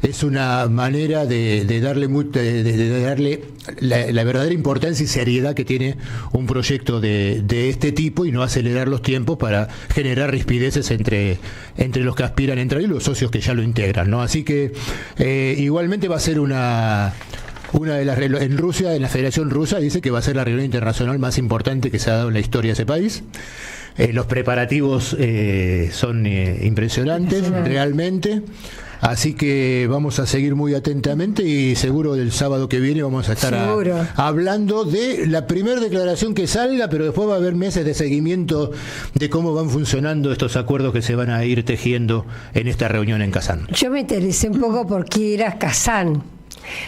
es una manera de darle la verdadera importancia y seriedad que tiene un proyecto de este tipo, y no acelerar los tiempos para generar rispideces entre los que aspiran a entrar y los socios que ya lo integran, ¿no? Así que igualmente va a ser una de las en Rusia, en la Federación Rusa, dice que va a ser la reunión internacional más importante que se ha dado en la historia de ese país. Los preparativos son impresionantes, realmente. Así que vamos a seguir muy atentamente, y seguro el sábado que viene vamos a estar hablando de la primera declaración que salga, pero después va a haber meses de seguimiento de cómo van funcionando estos acuerdos que se van a ir tejiendo en esta reunión en Kazán. Yo me interesé un poco por qué era Kazán.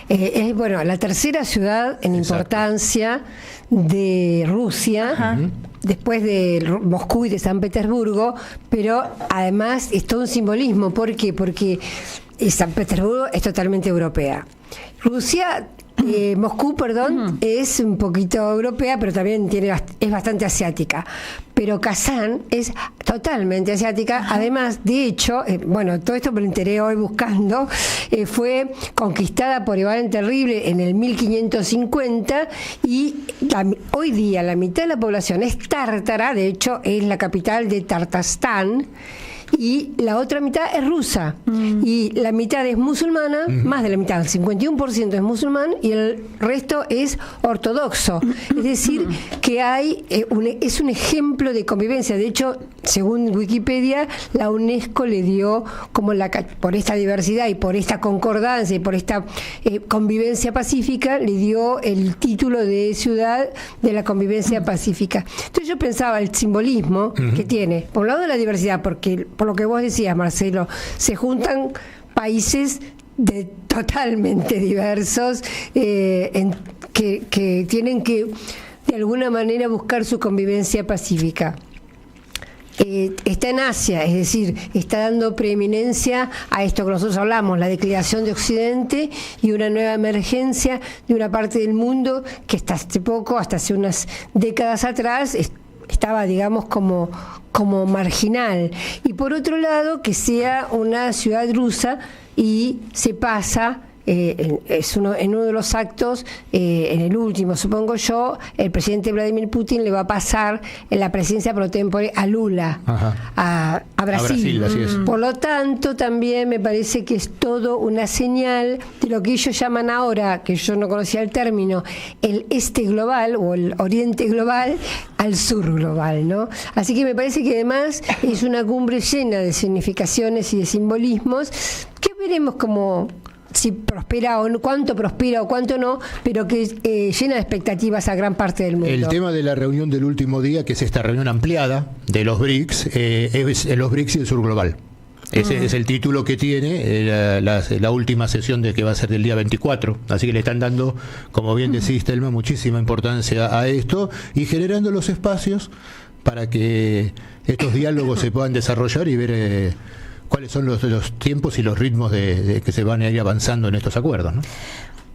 Es la tercera ciudad en importancia de Rusia, después de Moscú y de San Petersburgo, pero además es todo un simbolismo. ¿Por qué? Porque San Petersburgo es totalmente europea. Moscú, es un poquito europea, pero también es bastante asiática. Pero Kazán es totalmente asiática. Además, de hecho, todo esto me lo enteré hoy buscando, fue conquistada por Iván el Terrible en el 1550, y hoy día la mitad de la población es tártara. De hecho, es la capital de Tartarstán, y la otra mitad es rusa, y la mitad es musulmana, más de la mitad, el 51% es musulmán y el resto es ortodoxo. Es decir, que es un ejemplo de convivencia. De hecho, según Wikipedia, la UNESCO le dio, por esta diversidad y por esta concordancia y por esta convivencia pacífica, le dio el título de ciudad de la convivencia pacífica. Entonces yo pensaba el simbolismo que tiene, por un lado, la diversidad, porque por lo que vos decías, Marcelo, se juntan países totalmente diversos, que tienen que de alguna manera buscar su convivencia pacífica. Está en Asia, es decir, está dando preeminencia a esto que nosotros hablamos, la declinación de Occidente y una nueva emergencia de una parte del mundo que hasta hace unas décadas atrás, estaba, digamos, como marginal. Y por otro lado, que sea una ciudad rusa, y se pasa, en uno de los actos, en el último, supongo yo, el presidente Vladimir Putin le va a pasar en la presidencia pro tempore a Lula, a Brasil. Así es. Por lo tanto, también me parece que es todo una señal de lo que ellos llaman ahora, que yo no conocía el término, el este global o el oriente global al sur global, ¿no? Así que me parece que además es una cumbre llena de significaciones y de simbolismos que veremos como si prospera o no, cuánto prospera o cuánto no, pero que llena de expectativas a gran parte del mundo. El tema de la reunión del último día, que es esta reunión ampliada de los BRICS, es los BRICS y el sur global. Ese es el título que tiene la última sesión que va a ser del día 24. Así que le están dando, como bien decís, Telma, muchísima importancia a esto, y generando los espacios para que estos diálogos se puedan desarrollar y ver cuáles son los tiempos y los ritmos de que se van a ir avanzando en estos acuerdos, ¿no?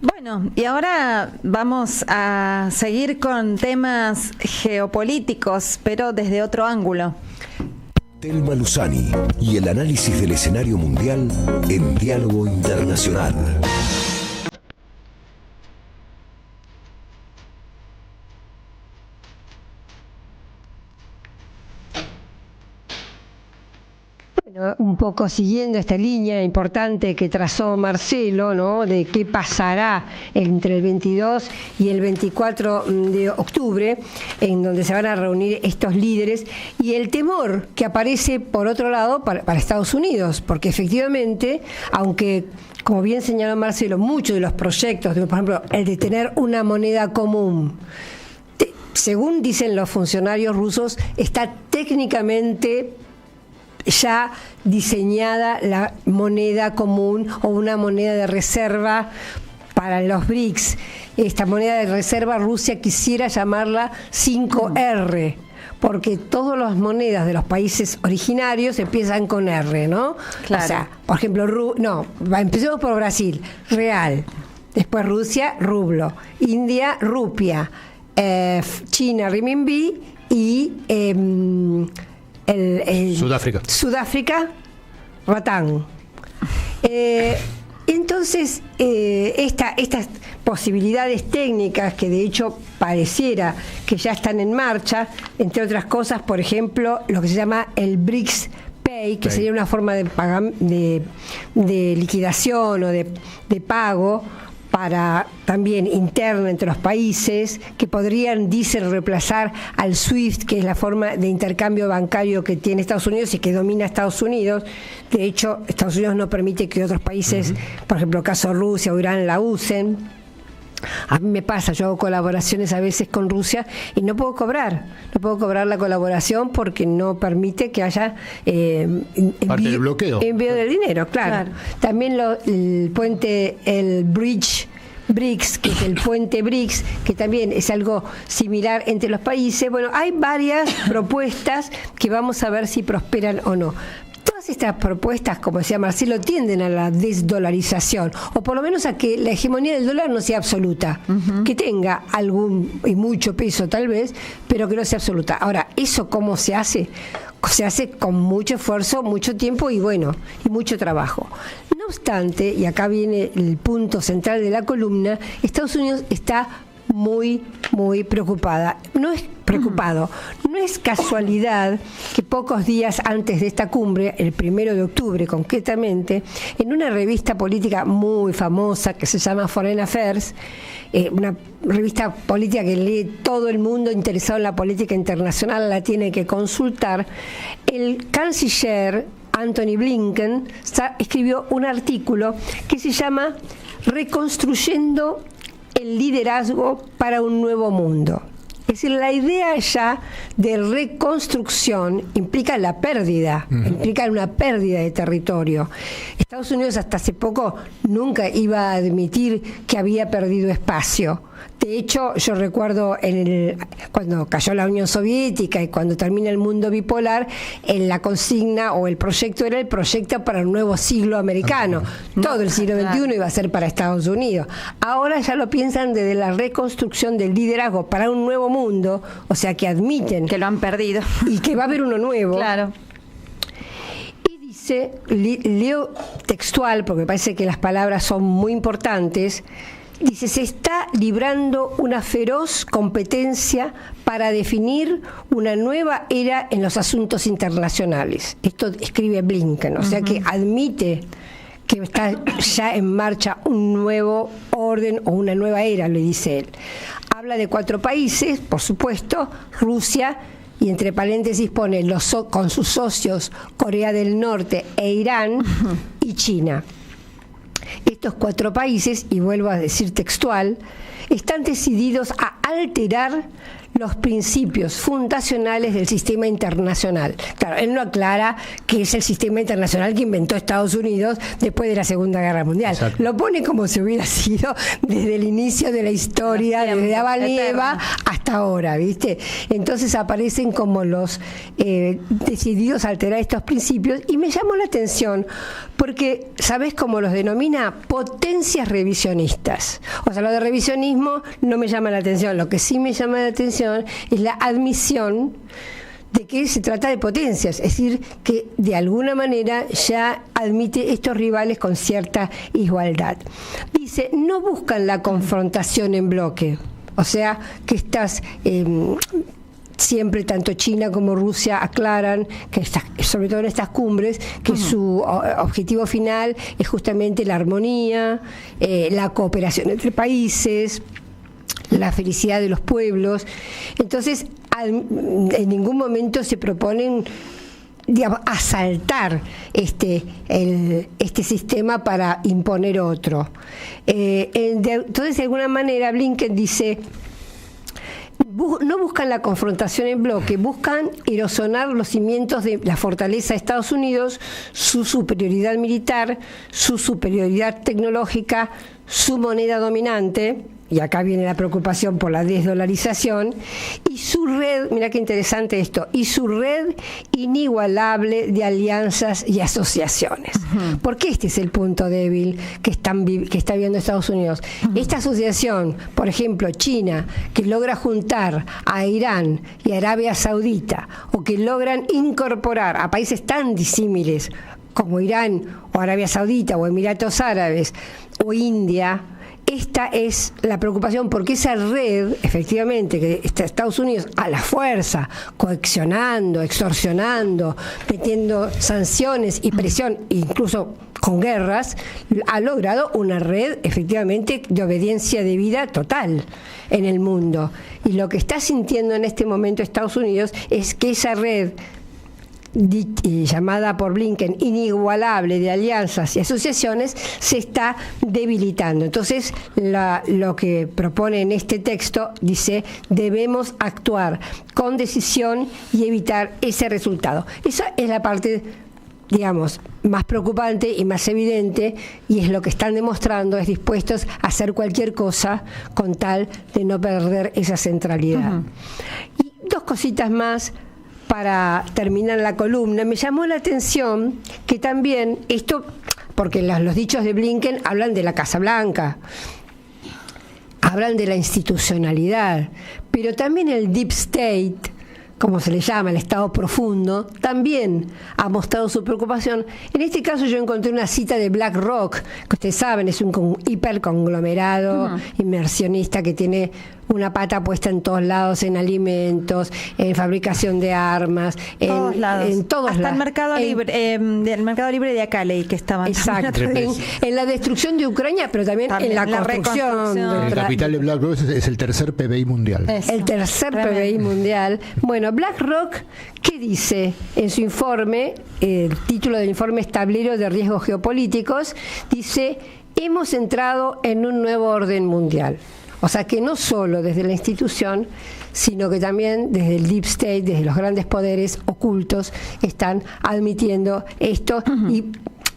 Bueno, y ahora vamos a seguir con temas geopolíticos, pero desde otro ángulo. Telma Luzani y el análisis del escenario mundial en Diálogo Internacional. Un poco siguiendo esta línea importante que trazó Marcelo, ¿no? De qué pasará entre el 22 y el 24 de octubre, en donde se van a reunir estos líderes, y el temor que aparece por otro lado para Estados Unidos, porque efectivamente, aunque, como bien señaló Marcelo, muchos de los proyectos, por ejemplo, el de tener una moneda común, según dicen los funcionarios rusos, está técnicamente ya diseñada la moneda común o una moneda de reserva para los BRICS. Esta moneda de reserva Rusia quisiera llamarla 5R, porque todas las monedas de los países originarios empiezan con R, ¿no? Claro. O sea, por ejemplo, empecemos por Brasil, real, después Rusia, rublo, India, rupia, China, renminbi y Sudáfrica, ratán. Entonces, estas posibilidades técnicas que de hecho pareciera que ya están en marcha, entre otras cosas, por ejemplo, lo que se llama el BRICS Pay, que sería una forma de liquidación o de pago para también interna entre los países, que podrían, dicen, reemplazar al SWIFT, que es la forma de intercambio bancario que tiene Estados Unidos y que domina Estados Unidos. De hecho, Estados Unidos no permite que otros países, por ejemplo, el caso de Rusia o Irán, la usen. A mí me pasa, yo hago colaboraciones a veces con Rusia y no puedo cobrar la colaboración porque no permite que haya parte del bloqueo, envío del dinero, claro. También el puente, el bridge BRICS, que es el puente BRICS, que también es algo similar entre los países. Bueno, hay varias propuestas que vamos a ver si prosperan o no. Todas estas propuestas, como decía Marcelo, tienden a la desdolarización, o por lo menos a que la hegemonía del dólar no sea absoluta, que tenga algún y mucho peso tal vez, pero que no sea absoluta. Ahora, ¿eso cómo se hace? Se hace con mucho esfuerzo, mucho tiempo y mucho trabajo. No obstante, y acá viene el punto central de la columna, Estados Unidos está muy preocupado. No es casualidad que pocos días antes de esta cumbre, el 1 de octubre concretamente, en una revista política muy famosa que se llama Foreign Affairs, una revista política que lee todo el mundo interesado en la política internacional, la tiene que consultar, el canciller Antony Blinken escribió un artículo que se llama Reconstruyendo el liderazgo para un nuevo mundo. Es decir, la idea ya de reconstrucción implica la pérdida, implica una pérdida de territorio. Estados Unidos hasta hace poco nunca iba a admitir que había perdido espacio. De hecho, yo recuerdo cuando cayó la Unión Soviética y cuando termina el mundo bipolar, en la consigna o el proyecto era el proyecto para un nuevo siglo americano. Todo el siglo XXI iba a ser para Estados Unidos. Ahora ya lo piensan desde la reconstrucción del liderazgo para un nuevo mundo, o sea que admiten que lo han perdido y que va a haber uno nuevo. Claro. Y dice, leo textual porque me parece que las palabras son muy importantes. Dice, se está librando una feroz competencia para definir una nueva era en los asuntos internacionales. Esto escribe Blinken, o sea que admite que está ya en marcha un nuevo orden o una nueva era, le dice él. Habla de 4 países, por supuesto, Rusia, y entre paréntesis pone con sus socios Corea del Norte e Irán y China. Estos 4 países, y vuelvo a decir textual, están decididos a alterar los principios fundacionales del sistema internacional. Claro, él no aclara que es el sistema internacional que inventó Estados Unidos después de la Segunda Guerra Mundial. Exacto. Lo pone como si hubiera sido desde el inicio de la historia, desde Adán y Eva hasta ahora, ¿viste? Entonces aparecen como los decididos a alterar estos principios, y me llamó la atención porque, ¿sabés cómo los denomina? Potencias revisionistas. O sea, lo de revisionismo no me llama la atención. Lo que sí me llama la atención es la admisión de que se trata de potencias, es decir, que de alguna manera ya admite estos rivales con cierta igualdad. Dice, no buscan la confrontación en bloque, o sea, que estas siempre tanto China como Rusia aclaran que sobre todo en estas cumbres, que su objetivo final es justamente la armonía, la cooperación entre países, la felicidad de los pueblos. Entonces, en ningún momento se proponen, digamos, asaltar este sistema para imponer otro. Entonces, de alguna manera, Blinken dice, no buscan la confrontación en bloque, buscan erosionar los cimientos de la fortaleza de Estados Unidos, su superioridad militar, su superioridad tecnológica, su moneda dominante, y acá viene la preocupación por la desdolarización, y su red, mira qué interesante esto, y su red inigualable de alianzas y asociaciones. Porque este es el punto débil que está viendo Estados Unidos. Esta asociación, por ejemplo, China, que logra juntar a Irán y a Arabia Saudita, o que logran incorporar a países tan disímiles como Irán o Arabia Saudita o Emiratos Árabes o India. Esta es la preocupación, porque esa red, efectivamente, que está Estados Unidos a la fuerza, coaccionando, extorsionando, metiendo sanciones y presión, incluso con guerras, ha logrado una red, efectivamente, de obediencia debida total en el mundo. Y lo que está sintiendo en este momento Estados Unidos es que esa red, llamada por Blinken inigualable de alianzas y asociaciones, se está debilitando. Entonces, lo que propone en este texto dice: debemos actuar con decisión y evitar ese resultado. Esa es la parte, digamos, más preocupante y más evidente, y es lo que están demostrando, es dispuestos a hacer cualquier cosa con tal de no perder esa centralidad. Y dos cositas más para terminar la columna. Me llamó la atención que también esto, porque los dichos de Blinken hablan de la Casa Blanca, hablan de la institucionalidad, pero también el Deep State, como se le llama, el Estado profundo, también ha mostrado su preocupación. En este caso yo encontré una cita de BlackRock, que ustedes saben, es un hiperconglomerado inversionista que tiene una pata puesta en todos lados, en alimentos, en fabricación de armas, en todos lados. Hasta el Mercado Libre, el Mercado Libre de acá leí que estaban. Exacto. En la destrucción de Ucrania, pero también en la construcción. El capital de BlackRock es el tercer PBI mundial. El tercer PBI mundial. Bueno, BlackRock, ¿qué dice en su informe? El título del informe es Tablero de Riesgos Geopolíticos. Dice: hemos entrado en un nuevo orden mundial. O sea que no solo desde la institución, sino que también desde el Deep State, desde los grandes poderes ocultos, están admitiendo esto. Y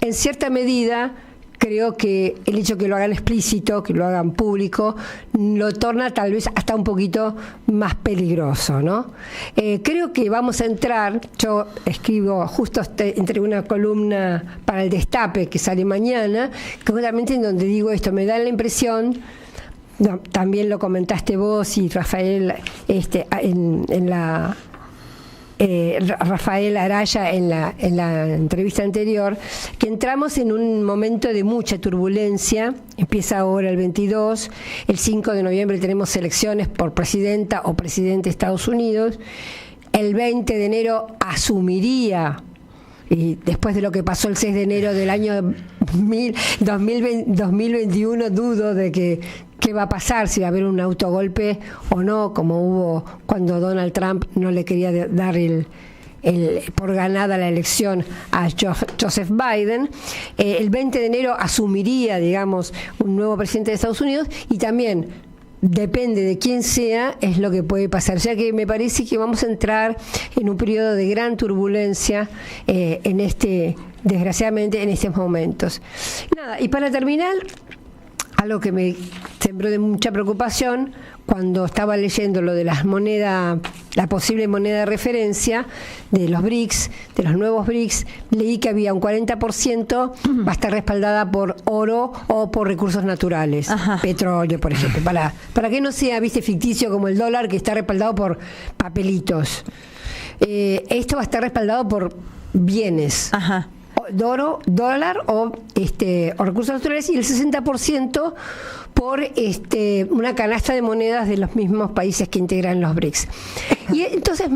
en cierta medida creo que el hecho que lo hagan explícito, que lo hagan público, lo torna tal vez hasta un poquito más peligroso, ¿no? Creo que vamos a entrar, yo escribo justo entre una columna para el Destape que sale mañana, justamente en donde digo esto, me da la impresión. No, también lo comentaste vos y Rafael Rafael Araya en la entrevista anterior, que entramos en un momento de mucha turbulencia. Empieza ahora el 22, el 5 de noviembre tenemos elecciones por presidenta o presidente de Estados Unidos, el 20 de enero asumiría, y después de lo que pasó el 6 de enero del año 2021, dudo de qué va a pasar, si va a haber un autogolpe o no, como hubo cuando Donald Trump no le quería dar por ganada la elección a Joseph Biden. El 20 de enero asumiría, digamos, un nuevo presidente de Estados Unidos, y también depende de quién sea, es lo que puede pasar. O sea que me parece que vamos a entrar en un periodo de gran turbulencia desgraciadamente en estos momentos. Nada, y para terminar, algo que me sembró de mucha preocupación cuando estaba leyendo lo de las monedas, la posible moneda de referencia de los BRICS, de los nuevos BRICS, leí que había un 40% va a estar respaldada por oro o por recursos naturales, petróleo, por ejemplo, para que no sea, viste, ficticio como el dólar, que está respaldado por papelitos. Esto va a estar respaldado por bienes. Dólar o recursos naturales, y el 60% por una canasta de monedas de los mismos países que integran los BRICS. Y entonces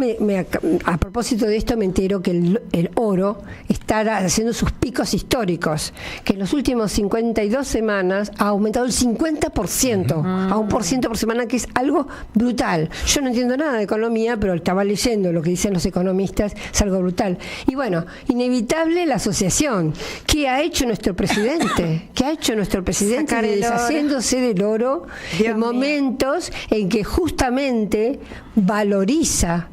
a propósito de esto me entero que el oro está haciendo sus picos históricos, que en las últimas 52 semanas ha aumentado el 50%, a 1% por semana, que es algo brutal. Yo no entiendo nada de economía, pero estaba leyendo lo que dicen los economistas, es algo brutal. Y bueno, inevitable la asociación. ¿Qué ha hecho nuestro presidente? ¿Qué ha hecho nuestro presidente deshaciéndose del oro en momentos en que justamente valoriza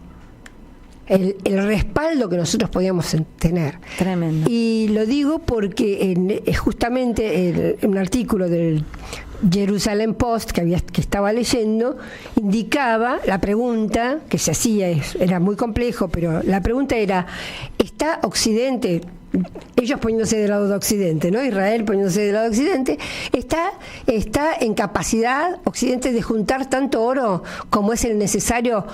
el respaldo que nosotros podíamos tener? Tremendo. Y lo digo porque justamente un artículo del Jerusalem Post que estaba leyendo indicaba la pregunta que se hacía, era muy complejo, pero la pregunta era: ¿está Occidente, ellos poniéndose del lado de Occidente, ¿no? Israel poniéndose del lado de Occidente, está en capacidad Occidente de juntar tanto oro como es el necesario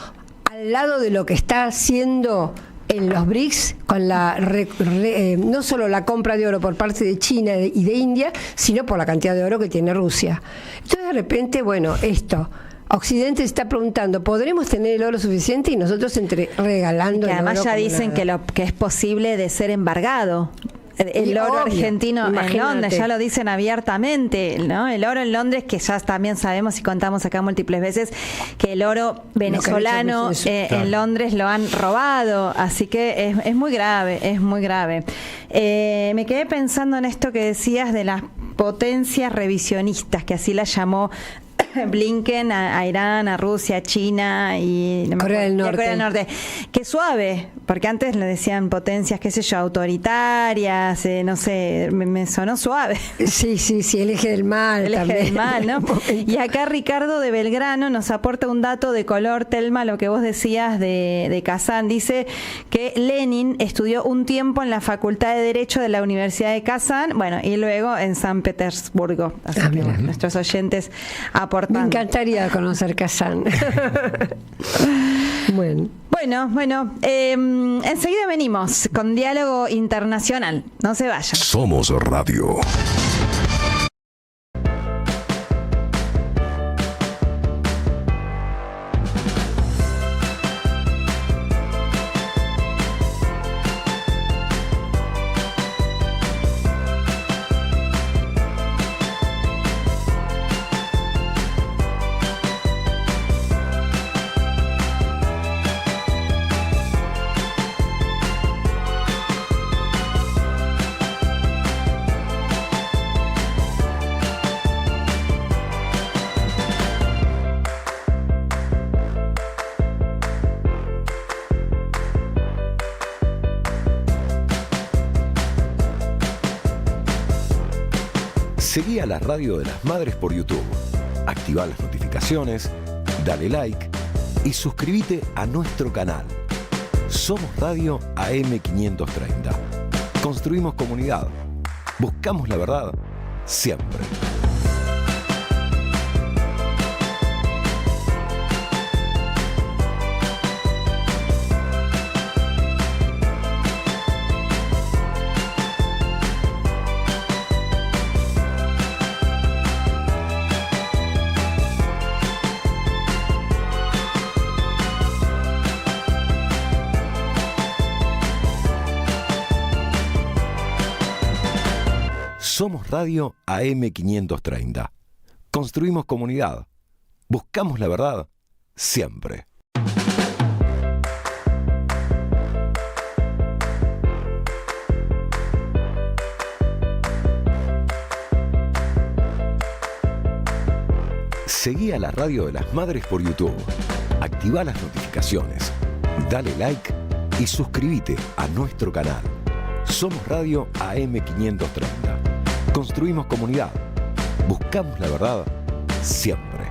al lado de lo que está haciendo en los BRICS, con no solo la compra de oro por parte de China y de India, sino por la cantidad de oro que tiene Rusia? Entonces, de repente, Occidente se está preguntando, ¿podremos tener el oro suficiente? Y nosotros regalando que el oro. Además ya dicen que es posible de ser embargado. El oro argentino en Londres, ya lo dicen abiertamente, ¿no? El oro en Londres, que ya también sabemos y contamos acá múltiples veces, que el oro venezolano en Londres lo han robado, así que es muy grave, es muy grave. Me quedé pensando en esto que decías de las potencias revisionistas, que así las llamó Blinken a Irán, a Rusia, a China y Corea del Norte. Qué suave, porque antes le decían potencias, qué sé yo, autoritarias, no sé, me sonó suave. Sí, el eje del mal. El eje del mal, ¿no? Y acá Ricardo de Belgrano nos aporta un dato de color, Telma, lo que vos decías de Kazán. Dice que Lenin estudió un tiempo en la Facultad de Derecho de la Universidad de Kazán, y luego en San Petersburgo. Así que nuestros oyentes aportan. Me encantaría conocer Kazán. Bueno, enseguida venimos con Diálogo Internacional. No se vayan. Somos Radio. Seguí a la Radio de las Madres por YouTube. Activá las notificaciones, dale like y suscríbete a nuestro canal. Somos Radio AM530. Construimos comunidad. Buscamos la verdad siempre. Somos Radio AM530. Construimos comunidad. Buscamos la verdad siempre. Seguí a la Radio de las Madres por YouTube. Activá las notificaciones, dale like y suscríbete a nuestro canal. Somos Radio AM530. Construimos comunidad. Buscamos la verdad siempre.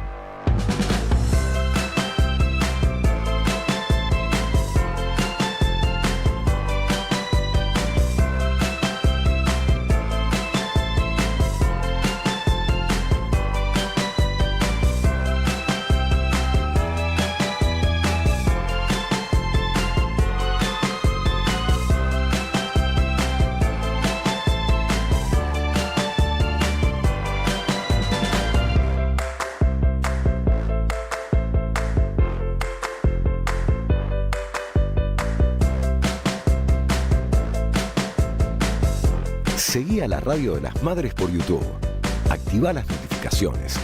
Seguí a la Radio de las Madres por YouTube. Activá las notificaciones.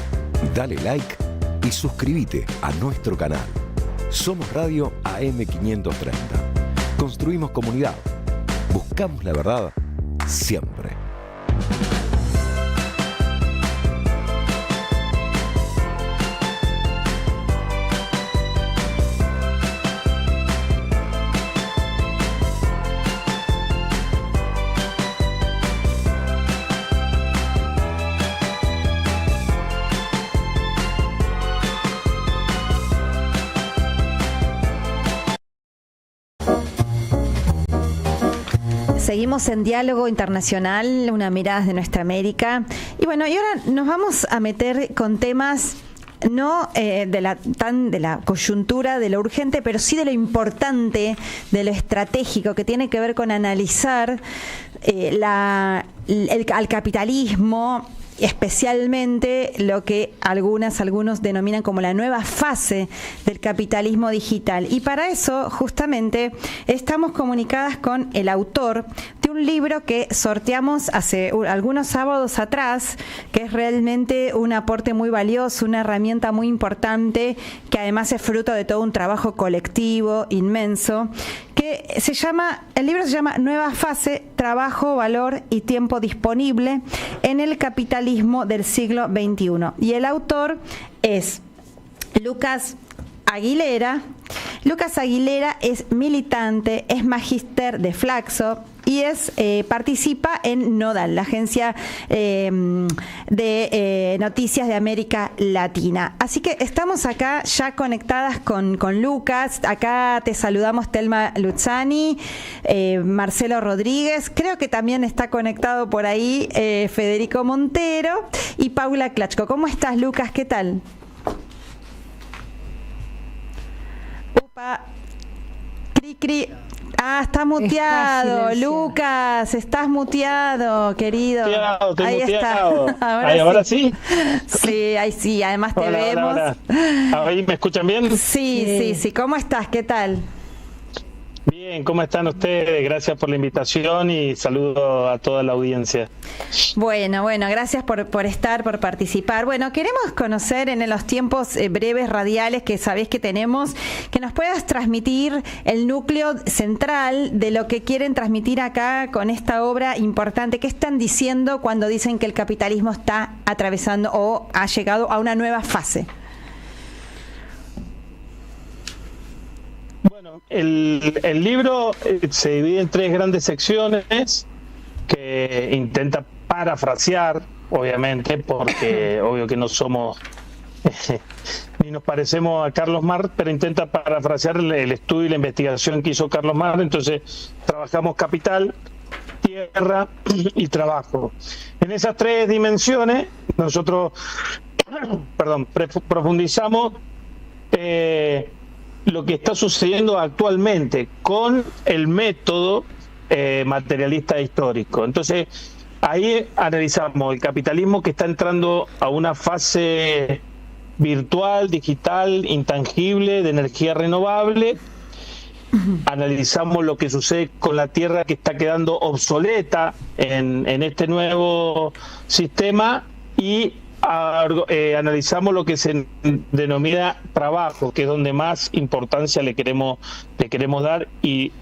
Dale like y suscríbete a nuestro canal. Somos Radio AM530. Construimos comunidad. Buscamos la verdad siempre. Seguimos en Diálogo Internacional, una mirada de nuestra América. Y bueno, y ahora nos vamos a meter con temas no de la coyuntura, de lo urgente, pero sí de lo importante, de lo estratégico, que tiene que ver con analizar al capitalismo, especialmente lo que algunos denominan como la nueva fase del capitalismo digital. Y para eso, justamente, estamos comunicadas con el autor de un libro que sorteamos hace algunos sábados atrás, que es realmente un aporte muy valioso, una herramienta muy importante, que además es fruto de todo un trabajo colectivo inmenso, que el libro se llama Nueva Fase, Trabajo, Valor y Tiempo Disponible en el Capitalismo del Siglo XXI. Y el autor es Lucas Aguilera. Lucas Aguilera es militante, es magíster de Flaxo y participa en Nodal, la agencia de noticias de América Latina. Así que estamos acá ya conectadas con Lucas. Acá te saludamos Telma Luzzani, Marcelo Rodríguez, creo que también está conectado por ahí Federico Montero y Paula Klachko. ¿Cómo estás, Lucas? ¿Qué tal? Cri, cri. Está muteado, Lucas, estás muteado, querido. Ahí está. Ahora sí. Sí, ahí sí, además te vemos. Hola. ¿Ahí me escuchan bien? Sí. ¿Cómo estás? ¿Qué tal? Bien, ¿cómo están ustedes? Gracias por la invitación y saludo a toda la audiencia. Bueno, gracias por estar, por participar. Bueno, queremos conocer en los tiempos breves radiales que sabés que tenemos, que nos puedas transmitir el núcleo central de lo que quieren transmitir acá con esta obra importante. ¿Qué están diciendo cuando dicen que el capitalismo está atravesando o ha llegado a una nueva fase? Bueno, el libro se divide en 3 grandes secciones que intenta parafrasear, obviamente, porque obvio que no somos ni nos parecemos a Carlos Marx, pero intenta parafrasear el estudio y la investigación que hizo Carlos Marx. Entonces trabajamos capital, tierra y trabajo. En esas 3 dimensiones nosotros profundizamos lo que está sucediendo actualmente con el método materialista histórico. Entonces, ahí analizamos el capitalismo que está entrando a una fase virtual, digital, intangible, de energía renovable. Analizamos lo que sucede con la tierra que está quedando obsoleta en este nuevo sistema y analizamos lo que se denomina trabajo, que es donde más importancia le queremos dar, y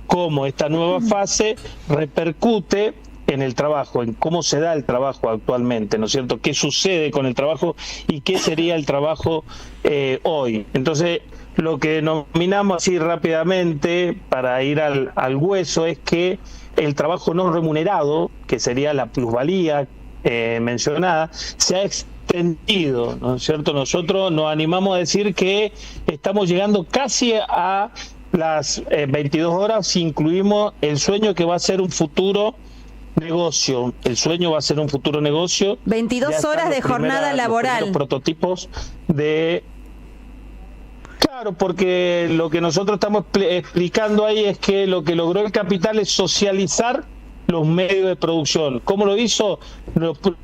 cómo esta nueva fase repercute en el trabajo, en cómo se da el trabajo actualmente, ¿no es cierto? ¿Qué sucede con el trabajo y qué sería el trabajo hoy? Entonces, lo que denominamos así rápidamente, para ir al hueso, es que el trabajo no remunerado, que sería la plusvalía mencionada, se ha extendido, ¿no es cierto? Nosotros nos animamos a decir que estamos llegando casi a las 22 horas si incluimos el sueño que va a ser un futuro negocio. El sueño va a ser un futuro negocio. 22 horas de jornada laboral. Los prototipos de... Claro, porque lo que nosotros estamos explicando ahí es que lo que logró el capital es socializar los medios de producción. ¿Cómo lo hizo?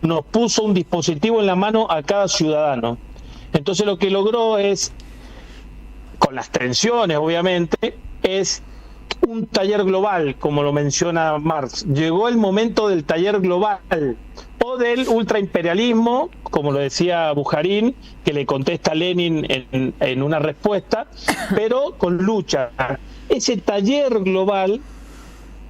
Nos puso un dispositivo en la mano a cada ciudadano. Entonces lo que logró es, con las tensiones obviamente, es un taller global, como lo menciona Marx. Llegó el momento del taller global o del ultraimperialismo, como lo decía Bujarin, que le contesta a Lenin en una respuesta, pero con lucha. Ese taller global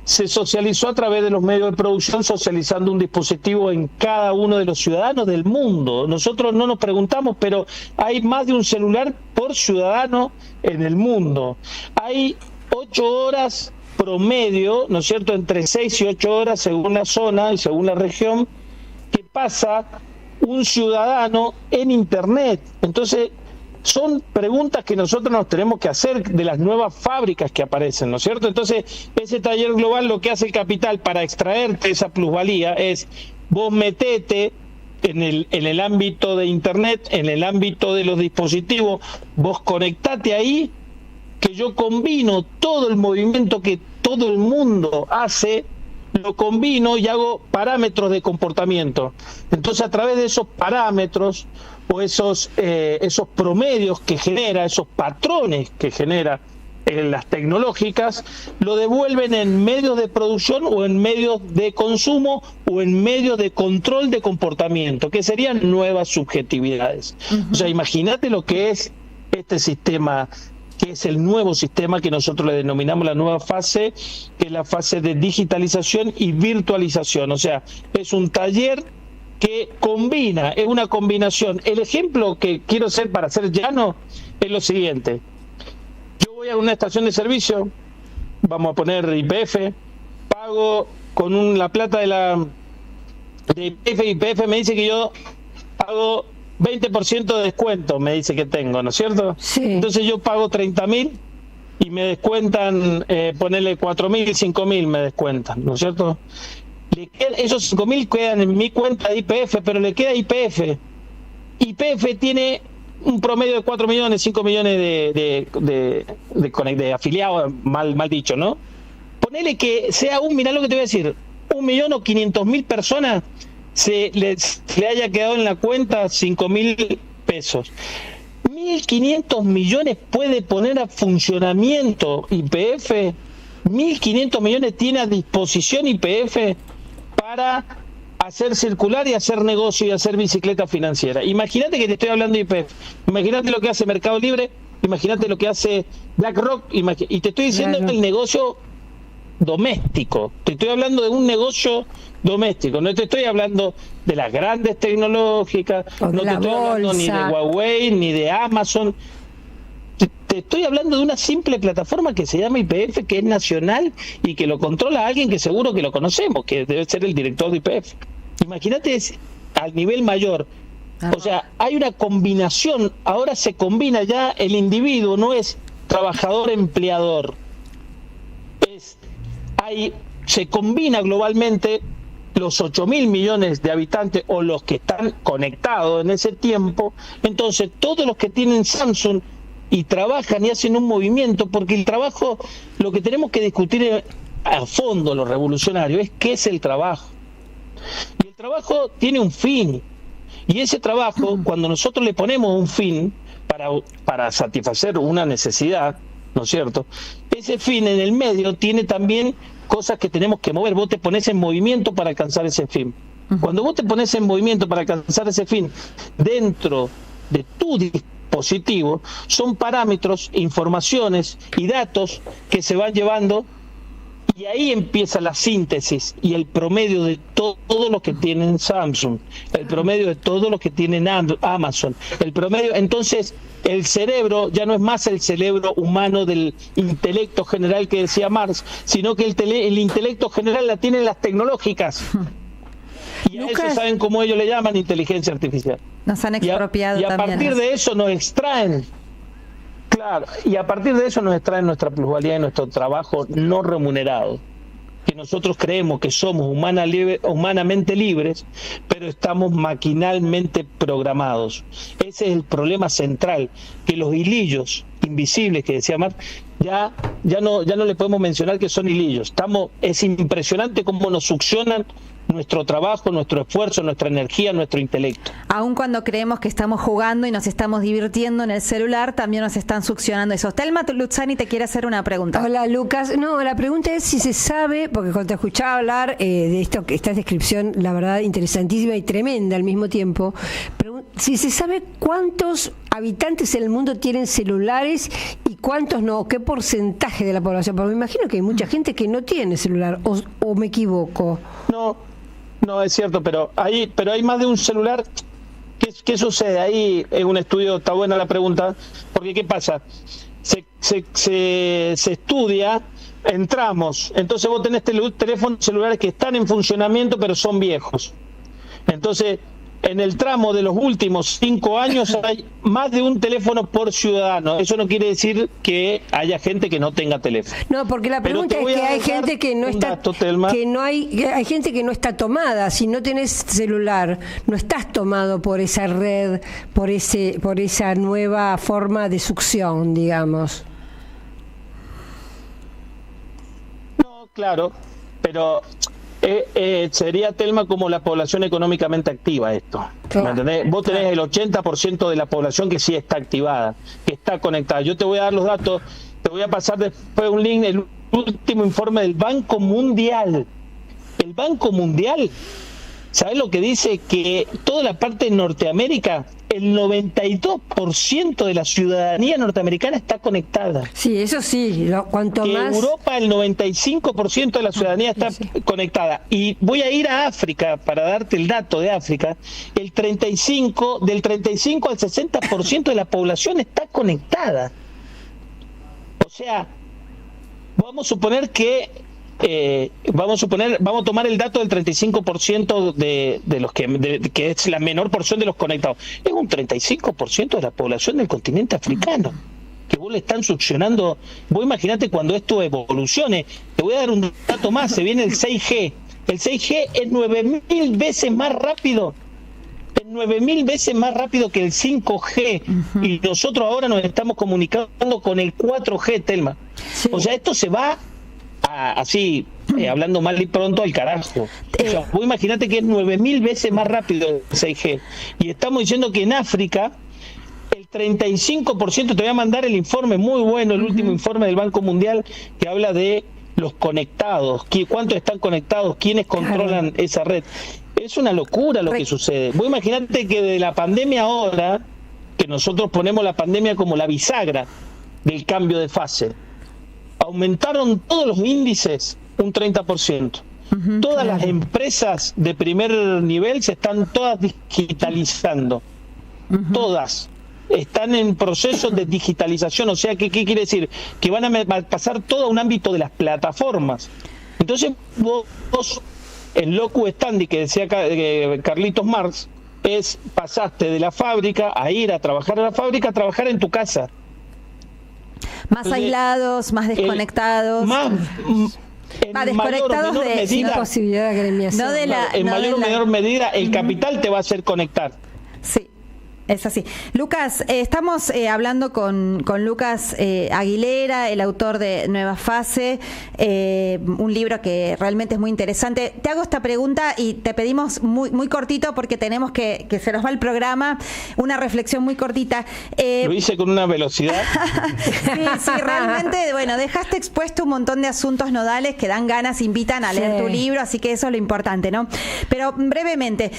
se socializó a través de los medios de producción, socializando un dispositivo en cada uno de los ciudadanos del mundo. Nosotros no nos preguntamos, pero hay más de un celular por ciudadano en el mundo. Hay 8 horas promedio, ¿no es cierto?, entre 6 y 8 horas según la zona y según la región, que pasa un ciudadano en Internet. Entonces, son preguntas que nosotros nos tenemos que hacer de las nuevas fábricas que aparecen, ¿no es cierto? Entonces, ese taller global, lo que hace el capital para extraerte esa plusvalía es, vos metete en el ámbito de Internet, en el ámbito de los dispositivos, vos conectate ahí, que yo combino todo el movimiento que todo el mundo hace, lo combino y hago parámetros de comportamiento. Entonces, a través de esos parámetros o esos promedios que genera, esos patrones que genera las tecnológicas, lo devuelven en medios de producción o en medios de consumo o en medios de control de comportamiento, que serían nuevas subjetividades. O sea, imagínate lo que es este sistema, que es el nuevo sistema que nosotros le denominamos la nueva fase, que es la fase de digitalización y virtualización. O sea, es un taller que combina, es una combinación. El ejemplo que quiero hacer para ser llano es lo siguiente. Yo voy a una estación de servicio, vamos a poner YPF, pago con la plata de YPF, y YPF me dice que yo hago 20% de descuento, me dice que tengo, ¿no es cierto? Sí. Entonces yo pago 30.000 y me descuentan, ponerle 4.000 y 5.000 me descuentan, ¿no es cierto? Esos 5.000 quedan en mi cuenta de YPF, pero le queda YPF. YPF tiene un promedio de 4 millones, 5 millones de afiliados, mal dicho, ¿no? Ponele que sea mirá lo que te voy a decir, 1.500.000 personas le haya quedado en la cuenta 5.000 pesos. 1.500 millones puede poner a funcionamiento YPF. 1.500 millones tiene a disposición YPF para hacer circular y hacer negocio y hacer bicicleta financiera. Imagínate que te estoy hablando de YPF. Imagínate lo que hace Mercado Libre. Imagínate lo que hace BlackRock. Y te estoy diciendo el negocio doméstico. Te estoy hablando de un negocio doméstico. No te estoy hablando de las grandes tecnológicas. No te estoy hablando ni de Huawei, ni de Amazon. Te estoy hablando de una simple plataforma que se llama YPF, que es nacional y que lo controla alguien que seguro que lo conocemos, que debe ser el director de YPF. Imagínate al nivel mayor. O sea, hay una combinación. Ahora se combina ya el individuo, no es trabajador-empleador. Se combina globalmente los 8.000 millones de habitantes o los que están conectados en ese tiempo. Entonces, todos los que tienen Samsung y trabajan y hacen un movimiento, porque el trabajo, lo que tenemos que discutir a fondo, los revolucionarios, es qué es el trabajo. Y el trabajo tiene un fin, y ese trabajo, cuando nosotros le ponemos un fin para satisfacer una necesidad, ¿no es cierto?, ese fin en el medio tiene también cosas que tenemos que mover. Vos te pones en movimiento para alcanzar ese fin. Cuando vos te pones en movimiento para alcanzar ese fin dentro de tu dispositivo, son parámetros, informaciones y datos que se van llevando, y ahí empieza la síntesis y el promedio de todos los que tienen Samsung, el promedio de todos los que tienen Amazon, el promedio. Entonces, el cerebro ya no es más el cerebro humano del intelecto general que decía Marx, sino que el intelecto general la tienen las tecnológicas. Y a eso saben cómo ellos le llaman inteligencia artificial. Nos han expropiado y a también. Partir de eso nos extraen. Claro, y a partir de eso nos extraen nuestra plusvalía y nuestro trabajo no remunerado, que nosotros creemos que somos humanamente libres, pero estamos maquinalmente programados. Ese es el problema central, que los hilillos invisibles que decía Marx, ya no le podemos mencionar que son hilillos. Es impresionante cómo nos succionan nuestro trabajo, nuestro esfuerzo, nuestra energía, nuestro intelecto. Aun cuando creemos que estamos jugando y nos estamos divirtiendo en el celular, también nos están succionando eso. Telma Luzzani te quiere hacer una pregunta. Hola, Lucas. No, la pregunta es si se sabe, porque cuando te escuchaba hablar de esto, esta descripción, la verdad, interesantísima y tremenda al mismo tiempo, si se sabe cuántos habitantes en el mundo tienen celulares y cuántos no, qué porcentaje de la población, porque me imagino que hay mucha gente que no tiene celular, o me equivoco. No, es cierto, pero hay más de un celular. ¿Qué sucede? Ahí en un estudio, está buena la pregunta, porque ¿qué pasa? Se estudia, entramos, entonces vos tenés teléfonos celulares que están en funcionamiento pero son viejos. Entonces, en el tramo de los últimos 5 años hay más de un teléfono por ciudadano. Eso no quiere decir que haya gente que no tenga teléfono. No, porque la pregunta es que hay gente que no está, hay gente que no está tomada. Si no tenés celular, no estás tomado por esa red, por esa nueva forma de succión, digamos. No, claro, pero sería, Telma, como la población económicamente activa esto. ¿Me entendés? Vos tenés el 80% de la población que sí está activada, que está conectada. Yo te voy a dar los datos, te voy a pasar después un link, el último informe del Banco Mundial. El Banco Mundial, ¿sabés lo que dice? Que toda la parte de Norteamérica, el 92% de la ciudadanía norteamericana está conectada. Sí, eso sí, cuanto que más... En Europa el 95% de la ciudadanía está conectada. Y voy a ir a África para darte el dato de África. Del 35 al 60% de la población está conectada. O sea, vamos a suponer que vamos a tomar el dato del 35% de los que es la menor porción de los conectados. Es un 35% de la población del continente africano que vos le están succionando. Vos imaginate cuando esto evolucione. Te voy a dar un dato más, se viene el 6G. El 6G es 9.000 veces más rápido. Es 9.000 veces más rápido que el 5G. Y nosotros ahora nos estamos comunicando con el 4G, Telma. Sí. O sea, esto se va así, hablando mal y pronto, al carajo. O sea, vos imaginate que es 9.000 veces más rápido el 6G. Y estamos diciendo que en África el 35%, te voy a mandar el informe muy bueno, el último informe del Banco Mundial, que habla de los conectados, cuántos están conectados, quiénes controlan esa red. Es una locura lo que sucede. Vos imaginate que de la pandemia ahora, que nosotros ponemos la pandemia como la bisagra del cambio de fase, aumentaron todos los índices un 30%. Todas las empresas de primer nivel se están todas digitalizando. Todas están en proceso de digitalización. O sea, ¿qué quiere decir? Que van a pasar todo a un ámbito de las plataformas. Entonces vos el locus standi que decía Carlitos Marx, pasaste de la fábrica a ir a trabajar a la fábrica a trabajar en tu casa. Más aislados, más desconectados. Desconectados de posibilidad de agremiación. En mayor o menor medida, el capital te va a hacer conectar. Sí. Es así. Lucas, estamos hablando con Lucas Aguilera, el autor de Nueva Fase, un libro que realmente es muy interesante. Te hago esta pregunta y te pedimos muy cortito porque tenemos que se nos va el programa, una reflexión muy cortita. Lo hice con una velocidad. sí, realmente, bueno, dejaste expuesto un montón de asuntos nodales que dan ganas, invitan a leer tu libro, así que eso es lo importante, ¿no? Pero brevemente,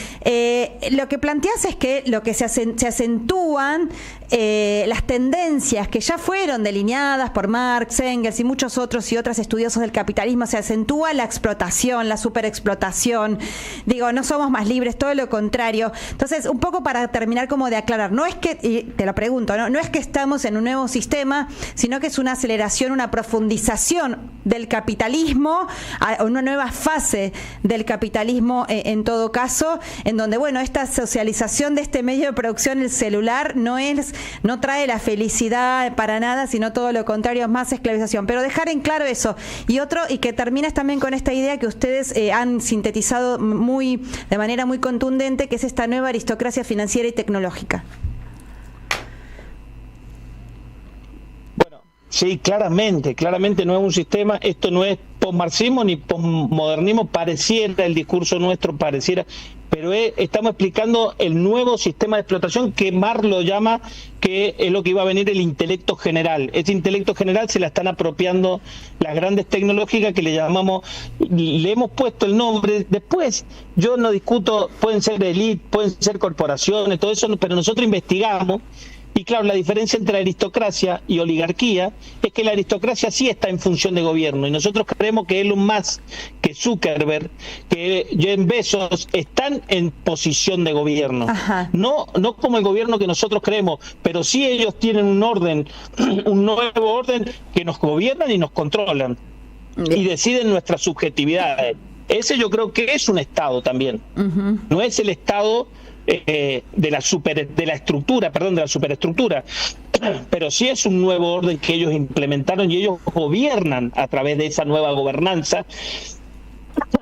lo que planteas es que lo que se acentúan las tendencias que ya fueron delineadas por Marx, Engels y muchos otros y otras estudiosos del capitalismo. Se acentúa la explotación, la superexplotación. Digo, no somos más libres, todo lo contrario. Entonces, un poco para terminar como de aclarar, no es que, y te lo pregunto, no es que estamos en un nuevo sistema, sino que es una aceleración, una profundización del capitalismo, a una nueva fase del capitalismo en todo caso, en donde, bueno, esta socialización de este medio de producción, el celular, no trae la felicidad para nada, sino todo lo contrario, más esclavización. Pero dejar en claro eso. Y que termines también con esta idea que ustedes han sintetizado de manera muy contundente, que es esta nueva aristocracia financiera y tecnológica. Bueno, Sí, claramente no es un sistema, esto no es posmarxismo ni posmodernismo, pareciera el discurso nuestro, pareciera, pero estamos explicando el nuevo sistema de explotación que Marx lo llama, que es lo que iba a venir el intelecto general. Ese intelecto general se la están apropiando las grandes tecnológicas que le llamamos, le hemos puesto el nombre, después yo no discuto, pueden ser élite, pueden ser corporaciones, todo eso, pero nosotros investigamos. Y claro, la diferencia entre aristocracia y oligarquía es que la aristocracia sí está en función de gobierno y nosotros creemos que Elon Musk, que Zuckerberg, que Jeff Bezos están en posición de gobierno. No como el gobierno que nosotros creemos, pero sí ellos tienen un orden, un nuevo orden que nos gobiernan y nos controlan. Bien. Y deciden nuestras subjetividades. Ese yo creo que es un Estado también. No es el Estado de la superestructura, pero sí es un nuevo orden que ellos implementaron y ellos gobiernan a través de esa nueva gobernanza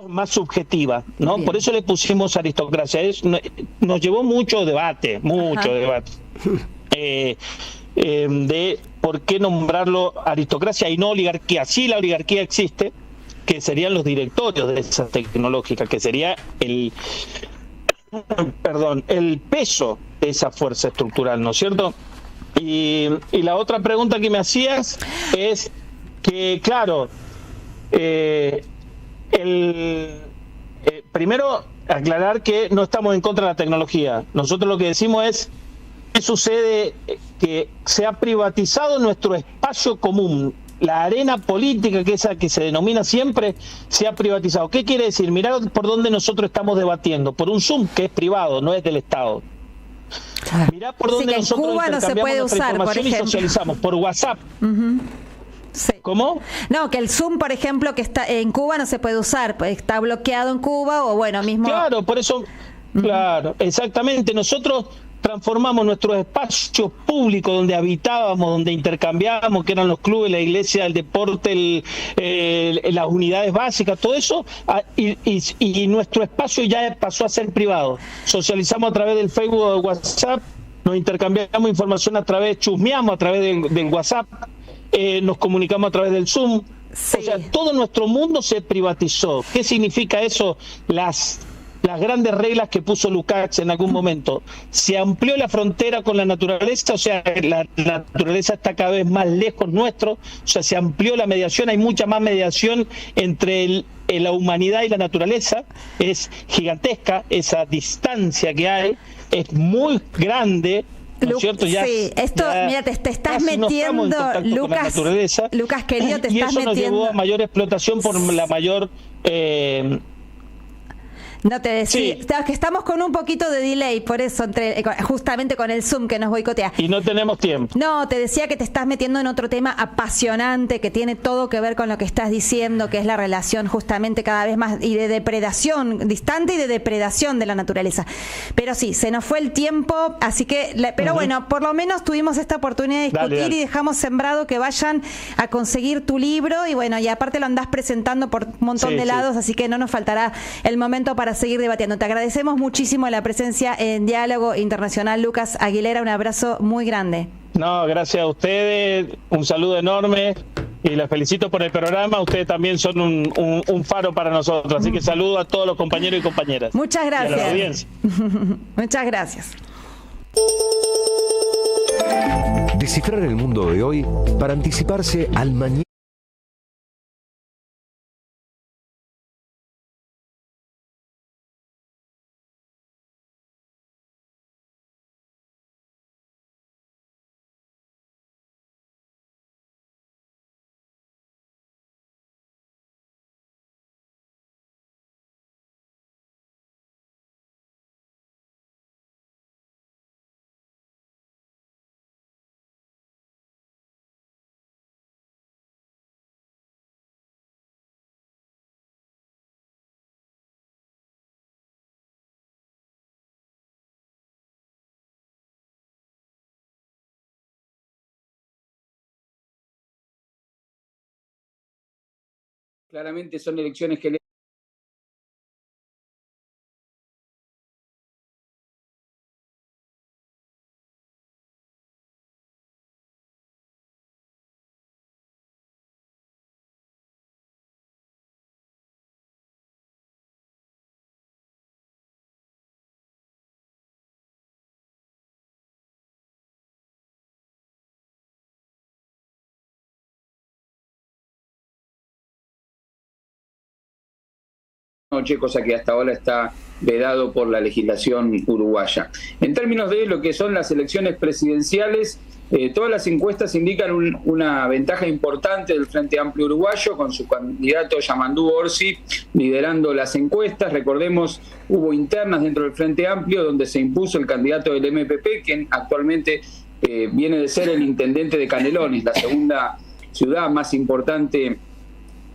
más subjetiva, ¿no? Bien. Por eso le pusimos aristocracia. Nos llevó mucho debate de por qué nombrarlo aristocracia y no oligarquía. Sí, la oligarquía existe, que serían los directorios de esa tecnológica, que sería el peso de esa fuerza estructural, ¿no es cierto? Y la otra pregunta que me hacías es que, claro, primero aclarar que no estamos en contra de la tecnología. Nosotros lo que decimos es que sucede que se ha privatizado nuestro espacio común. La arena política, que esa que se denomina siempre, se ha privatizado. ¿Qué quiere decir? Mirá por dónde nosotros estamos debatiendo. Por un Zoom que es privado, no es del Estado. Mirá por dónde nosotros intercambiamos nuestra información y socializamos. Por WhatsApp. Sí. ¿Cómo? No, que el Zoom, por ejemplo, que está en Cuba no se puede usar, está bloqueado en Cuba o bueno, mismo... Claro, por eso, claro, exactamente. Nosotros transformamos nuestros espacios públicos donde habitábamos, donde intercambiábamos, que eran los clubes, la iglesia, el deporte, las unidades básicas, todo eso, y nuestro espacio ya pasó a ser privado. Socializamos a través del Facebook o del WhatsApp, nos intercambiamos información chusmeamos a través del WhatsApp, nos comunicamos a través del Zoom. Sí. O sea, todo nuestro mundo se privatizó. ¿Qué significa eso? Las grandes reglas que puso Lukács en algún momento. Se amplió la frontera con la naturaleza, o sea, la naturaleza está cada vez más lejos nuestro, o sea, se amplió la mediación, hay mucha más mediación entre la humanidad y la naturaleza, es gigantesca esa distancia que hay, es muy grande. ¿No es cierto? Sí, mira, te estás metiendo, Lucas querido, te estás metiendo. Y eso nos llevó a mayor explotación por la mayor... No te decía, sí. Que estamos con un poquito de delay, por eso, justamente con el Zoom que nos boicotea. Y no tenemos tiempo. No, te decía que te estás metiendo en otro tema apasionante que tiene todo que ver con lo que estás diciendo, que es la relación justamente cada vez más y de depredación distante y de depredación de la naturaleza. Pero sí, se nos fue el tiempo, así que, pero bueno, por lo menos tuvimos esta oportunidad de discutir dale. Y dejamos sembrado que vayan a conseguir tu libro y bueno, y aparte lo andás presentando por un montón de lados, así que no nos faltará el momento para seguir debatiendo. Te agradecemos muchísimo la presencia en Diálogo Internacional, Lucas Aguilera, un abrazo muy grande. No, gracias a ustedes, un saludo enorme y les felicito por el programa, ustedes también son un faro para nosotros, así que saludo a todos los compañeros y compañeras. Muchas gracias. Y a la audiencia. Muchas gracias. Descifrar el mundo de hoy para anticiparse al mañana. Claramente son elecciones que noche, cosa que hasta ahora está vedado por la legislación uruguaya. En términos de lo que son las elecciones presidenciales, todas las encuestas indican una ventaja importante del Frente Amplio Uruguayo, con su candidato Yamandú Orsi liderando las encuestas. Recordemos, hubo internas dentro del Frente Amplio donde se impuso el candidato del MPP, quien actualmente viene de ser el intendente de Canelones, la segunda ciudad más importante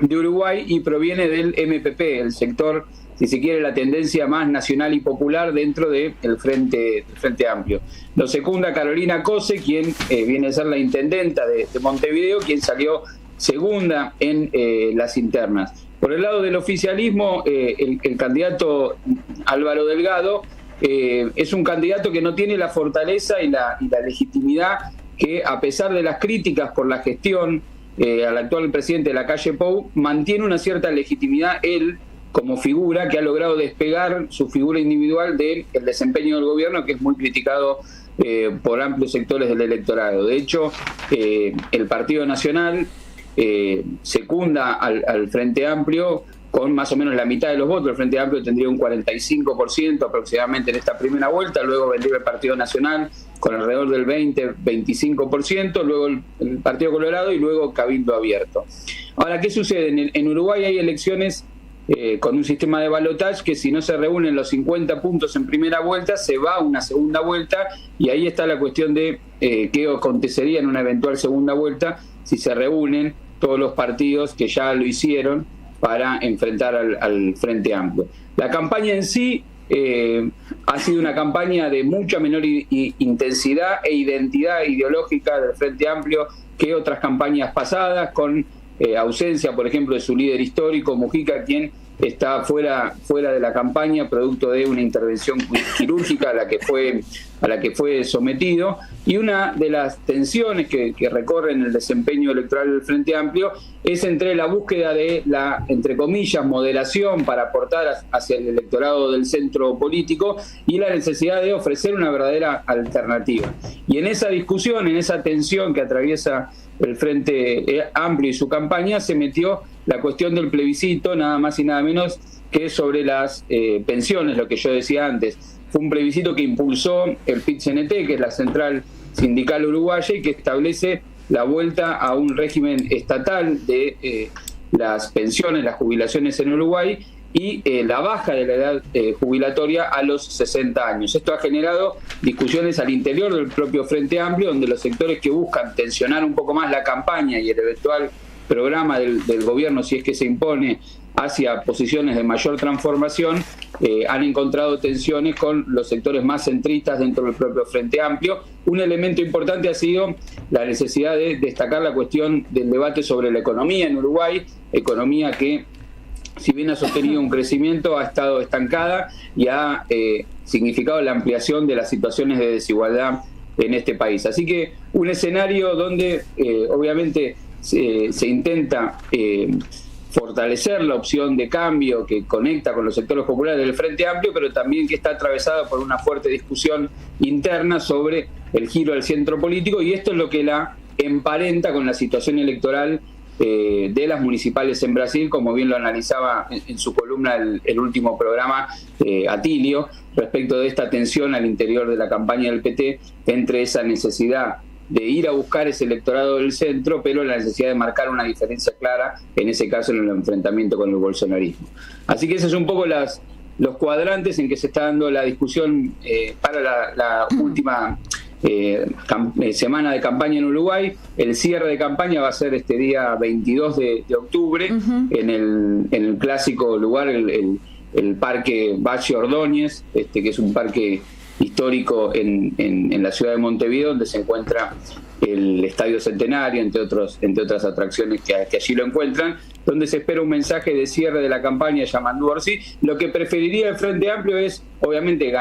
de Uruguay, y proviene del MPP, el sector, si se quiere, la tendencia más nacional y popular dentro del Frente Amplio. Lo secunda Carolina Cose, quien viene a ser la intendenta de Montevideo, quien salió segunda en las internas. Por el lado del oficialismo, el candidato Álvaro Delgado es un candidato que no tiene la fortaleza y la legitimidad que, a pesar de las críticas por la gestión al actual presidente de la calle Pou, mantiene una cierta legitimidad él como figura, que ha logrado despegar su figura individual del desempeño del gobierno, que es muy criticado por amplios sectores del electorado. De hecho, el Partido Nacional secunda al Frente Amplio con más o menos la mitad de los votos. El Frente Amplio tendría un 45% aproximadamente en esta primera vuelta, luego vendría el Partido Nacional con alrededor del 20-25%, luego el Partido Colorado y luego Cabildo Abierto. Ahora, ¿qué sucede? En Uruguay hay elecciones con un sistema de balotaje que, si no se reúnen los 50 puntos en primera vuelta, se va a una segunda vuelta, y ahí está la cuestión de qué acontecería en una eventual segunda vuelta si se reúnen todos los partidos que ya lo hicieron para enfrentar al Frente Amplio. La campaña en sí ha sido una campaña de mucha menor intensidad e identidad ideológica del Frente Amplio que otras campañas pasadas, con ausencia, por ejemplo, de su líder histórico, Mujica, quien está fuera de la campaña producto de una intervención quirúrgica a la que fue sometido. Y una de las tensiones que recorren el desempeño electoral del Frente Amplio es entre la búsqueda de la, entre comillas, moderación para aportar hacia el electorado del centro político, y la necesidad de ofrecer una verdadera alternativa. Y en esa discusión, en esa tensión que atraviesa el Frente Amplio y su campaña, se metió la cuestión del plebiscito, nada más y nada menos que sobre las pensiones, lo que yo decía antes. Fue un plebiscito que impulsó el PIT-CNT, que es la Central Sindical Uruguaya, y que establece la vuelta a un régimen estatal de las pensiones, las jubilaciones en Uruguay, y la baja de la edad jubilatoria a los 60 años. Esto ha generado discusiones al interior del propio Frente Amplio, donde los sectores que buscan tensionar un poco más la campaña y el eventual programa del gobierno, si es que se impone, hacia posiciones de mayor transformación, han encontrado tensiones con los sectores más centristas dentro del propio Frente Amplio. Un elemento importante ha sido la necesidad de destacar la cuestión del debate sobre la economía en Uruguay, economía que, si bien ha sostenido un crecimiento, ha estado estancada y ha significado la ampliación de las situaciones de desigualdad en este país. Así que un escenario donde obviamente se intenta fortalecer la opción de cambio que conecta con los sectores populares del Frente Amplio, pero también que está atravesada por una fuerte discusión interna sobre el giro al centro político, y esto es lo que la emparenta con la situación electoral de las municipales en Brasil, como bien lo analizaba en su columna el último programa Atilio, respecto de esta tensión al interior de la campaña del PT entre esa necesidad de ir a buscar ese electorado del centro, pero la necesidad de marcar una diferencia clara, en ese caso en el enfrentamiento con el bolsonarismo. Así que esos son un poco los cuadrantes en que se está dando la discusión para la última semana de campaña en Uruguay. El cierre de campaña va a ser este día 22 de octubre en el clásico lugar, el Parque Valle Ordóñez, que es un parque histórico en la ciudad de Montevideo, donde se encuentra el Estadio Centenario, entre otras atracciones que allí lo encuentran, donde se espera un mensaje de cierre de la campaña Yamandú Orsi. Lo que preferiría el Frente Amplio es, obviamente,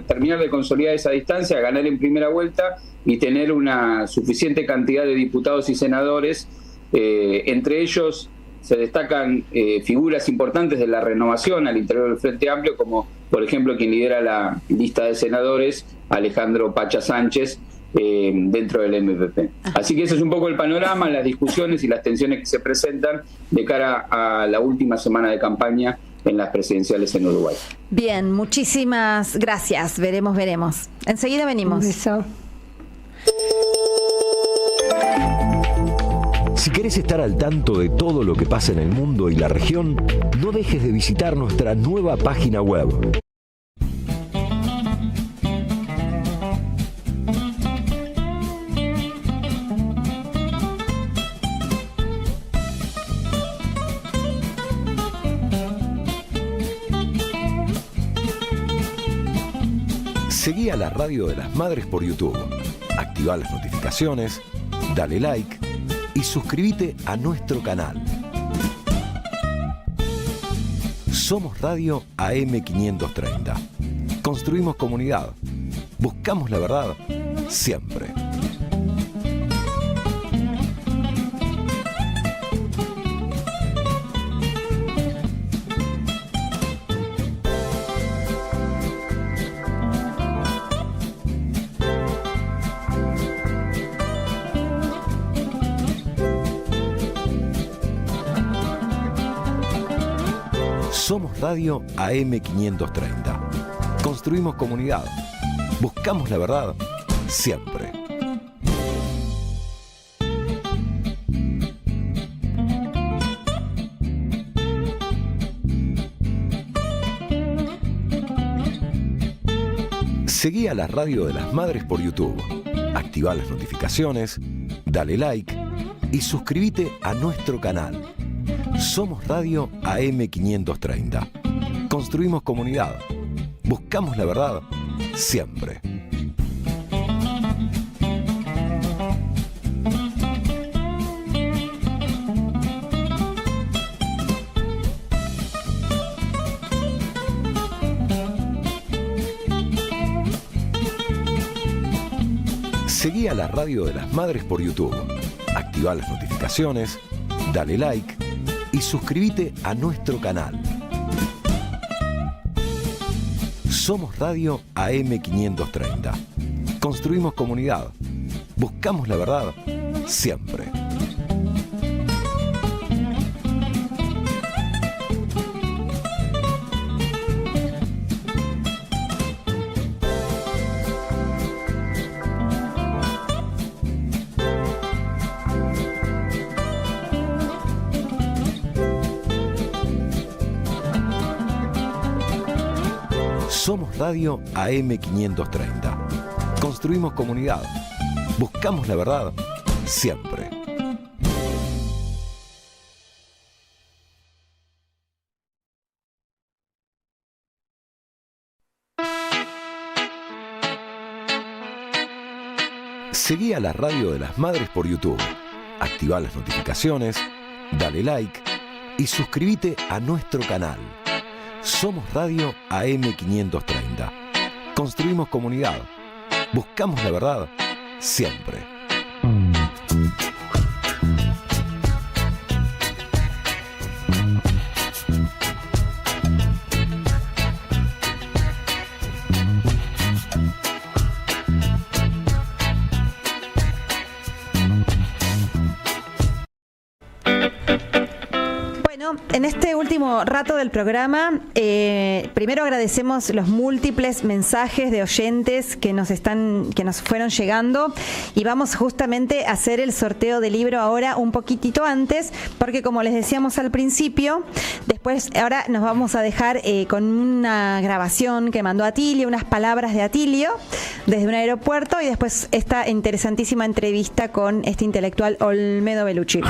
terminar de consolidar esa distancia, ganar en primera vuelta y tener una suficiente cantidad de diputados y senadores. Entre ellos se destacan figuras importantes de la renovación al interior del Frente Amplio, como por ejemplo quien lidera la lista de senadores, Alejandro Pacha Sánchez, dentro del MPP. Así que ese es un poco el panorama, las discusiones y las tensiones que se presentan de cara a la última semana de campaña en las presidenciales en Uruguay. Bien, muchísimas gracias. Veremos. Enseguida venimos. Un beso. Si querés estar al tanto de todo lo que pasa en el mundo y la región, no dejes de visitar nuestra nueva página web. Seguí a la Radio de las Madres por YouTube. Activá las notificaciones, dale like y suscríbete a nuestro canal. Somos Radio AM530. Construimos comunidad. Buscamos la verdad siempre. Somos Radio AM530. Construimos comunidad. Buscamos la verdad siempre. Seguí a la Radio de las Madres por YouTube. Activá las notificaciones, dale like y suscríbete a nuestro canal. Somos Radio AM530. Construimos comunidad. Buscamos la verdad siempre. Seguí a la Radio de las Madres por YouTube. Activá las notificaciones, dale like y suscríbete a nuestro canal. Somos Radio AM530. Construimos comunidad. Buscamos la verdad siempre. Somos Radio AM530. Construimos comunidad. Buscamos la verdad siempre. Seguí a la Radio de las Madres por YouTube. Activá las notificaciones, dale like y suscríbete a nuestro canal. Somos Radio AM530. Construimos comunidad. Buscamos la verdad siempre. En este último rato del programa, primero agradecemos los múltiples mensajes de oyentes que nos fueron llegando, y vamos justamente a hacer el sorteo del libro ahora un poquitito antes, porque como les decíamos al principio, ahora nos vamos a dejar con una grabación que mandó Atilio, unas palabras de Atilio desde un aeropuerto, y después esta interesantísima entrevista con este intelectual Olmedo Bellucci.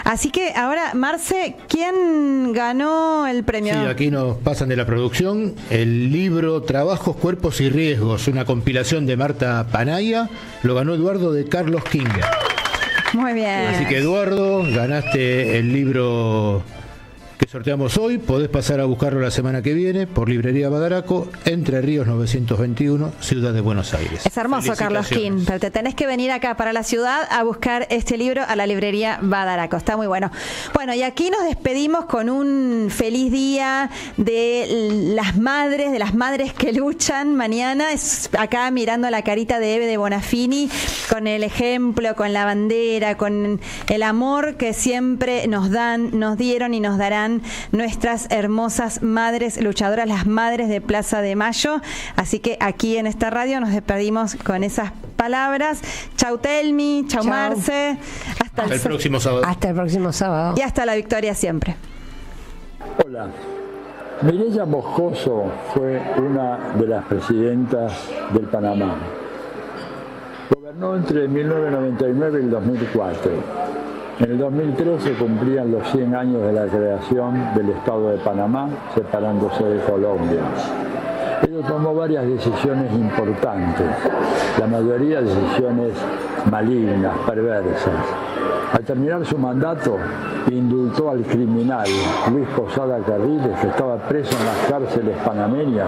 Así que ahora, Marce, ¿quién ganó el premio? Sí, aquí nos pasan de la producción el libro Trabajos, Cuerpos y Riesgos, una compilación de Marta Panaya. Lo ganó Eduardo de Carlos King. Muy bien. Así que, Eduardo, ganaste el libro que sorteamos hoy. Podés pasar a buscarlo la semana que viene por Librería Badaraco, Entre Ríos 921, Ciudad de Buenos Aires. Es hermoso, Carlos King, pero te tenés que venir acá para la ciudad a buscar este libro a la Librería Badaraco. Está muy bueno. Bueno, y aquí nos despedimos con un feliz día de las madres que luchan. Mañana es acá mirando la carita de Eve de Bonafini, con el ejemplo, con la bandera, con el amor que siempre nos dieron y nos darán con nuestras hermosas madres luchadoras, las madres de Plaza de Mayo. Así que aquí en esta radio nos despedimos con esas palabras. Chau Telmi, chau Marce. Hasta el próximo sábado. Hasta el próximo sábado. Y hasta la victoria siempre. Hola. Mireya Moscoso fue una de las presidentas del Panamá. Gobernó entre 1999 y el 2004. En el 2003 se cumplían los 100 años de la creación del Estado de Panamá, separándose de Colombia. Ella tomó varias decisiones importantes, la mayoría decisiones malignas, perversas. Al terminar su mandato, indultó al criminal Luis Posada Carriles, que estaba preso en las cárceles panameñas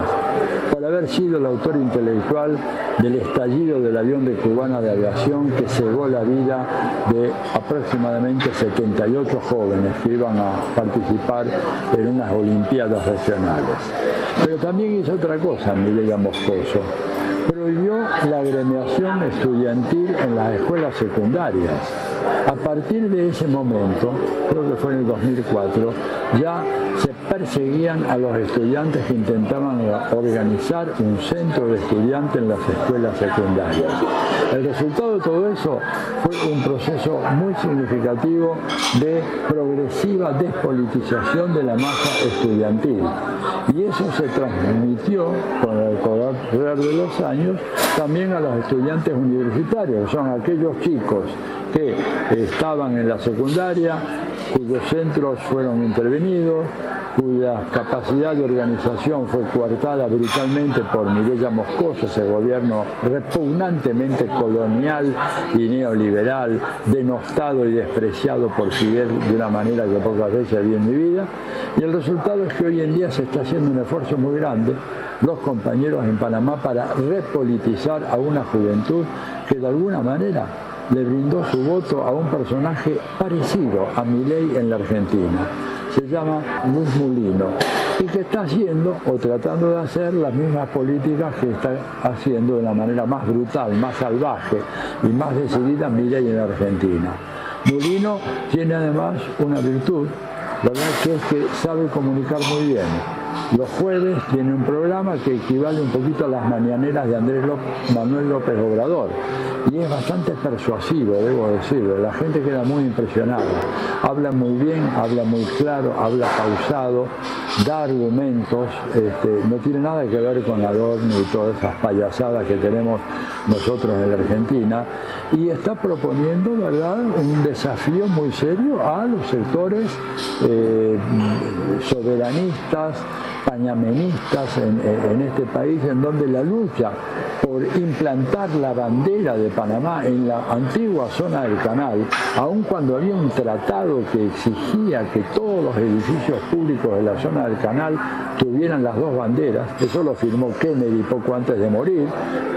por haber sido el autor intelectual del estallido del avión de Cubana de Aviación que cegó la vida de aproximadamente 78 jóvenes que iban a participar en unas Olimpiadas regionales. Pero también hizo otra cosa Mireya Moscoso. Prohibió la agremiación estudiantil en las escuelas secundarias. A partir de ese momento, creo que fue en el 2004, ya se perseguían a los estudiantes que intentaban organizar un centro de estudiantes en las escuelas secundarias. El resultado de todo eso fue un proceso muy significativo de progresiva despolitización de la masa estudiantil. Y eso se transmitió con el correr de los años también a los estudiantes universitarios, son aquellos chicos que estaban en la secundaria, cuyos centros fueron intervenidos, cuya capacidad de organización fue coartada brutalmente por Mireya Moscoso, ese gobierno repugnantemente colonial y neoliberal, denostado y despreciado por Fidel de una manera que pocas veces vi en mi vida. Y el resultado es que hoy en día se está haciendo un esfuerzo muy grande, los compañeros en Panamá, para repolitizar a una juventud que de alguna manera le brindó su voto a un personaje parecido a Milei en la Argentina. Se llama Luz Mulino y que está haciendo o tratando de hacer las mismas políticas que está haciendo de la manera más brutal, más salvaje y más decidida Milei en la Argentina. Mulino tiene además una virtud, ¿verdad?, que es que sabe comunicar muy bien. Los jueves tiene un programa que equivale un poquito a las mañaneras de Manuel López Obrador. Y es bastante persuasivo, debo decirlo. La gente queda muy impresionada. Habla muy bien, habla muy claro, habla pausado, da argumentos. No tiene nada que ver con Adorno y todas esas payasadas que tenemos nosotros en la Argentina. Y está proponiendo, ¿verdad?, un desafío muy serio a los sectores soberanistas, pañamenistas en este país, en donde la lucha por implantar la bandera de Panamá en la antigua zona del canal, aun cuando había un tratado que exigía que todos los edificios públicos de la zona del canal tuvieran las dos banderas, eso lo firmó Kennedy poco antes de morir,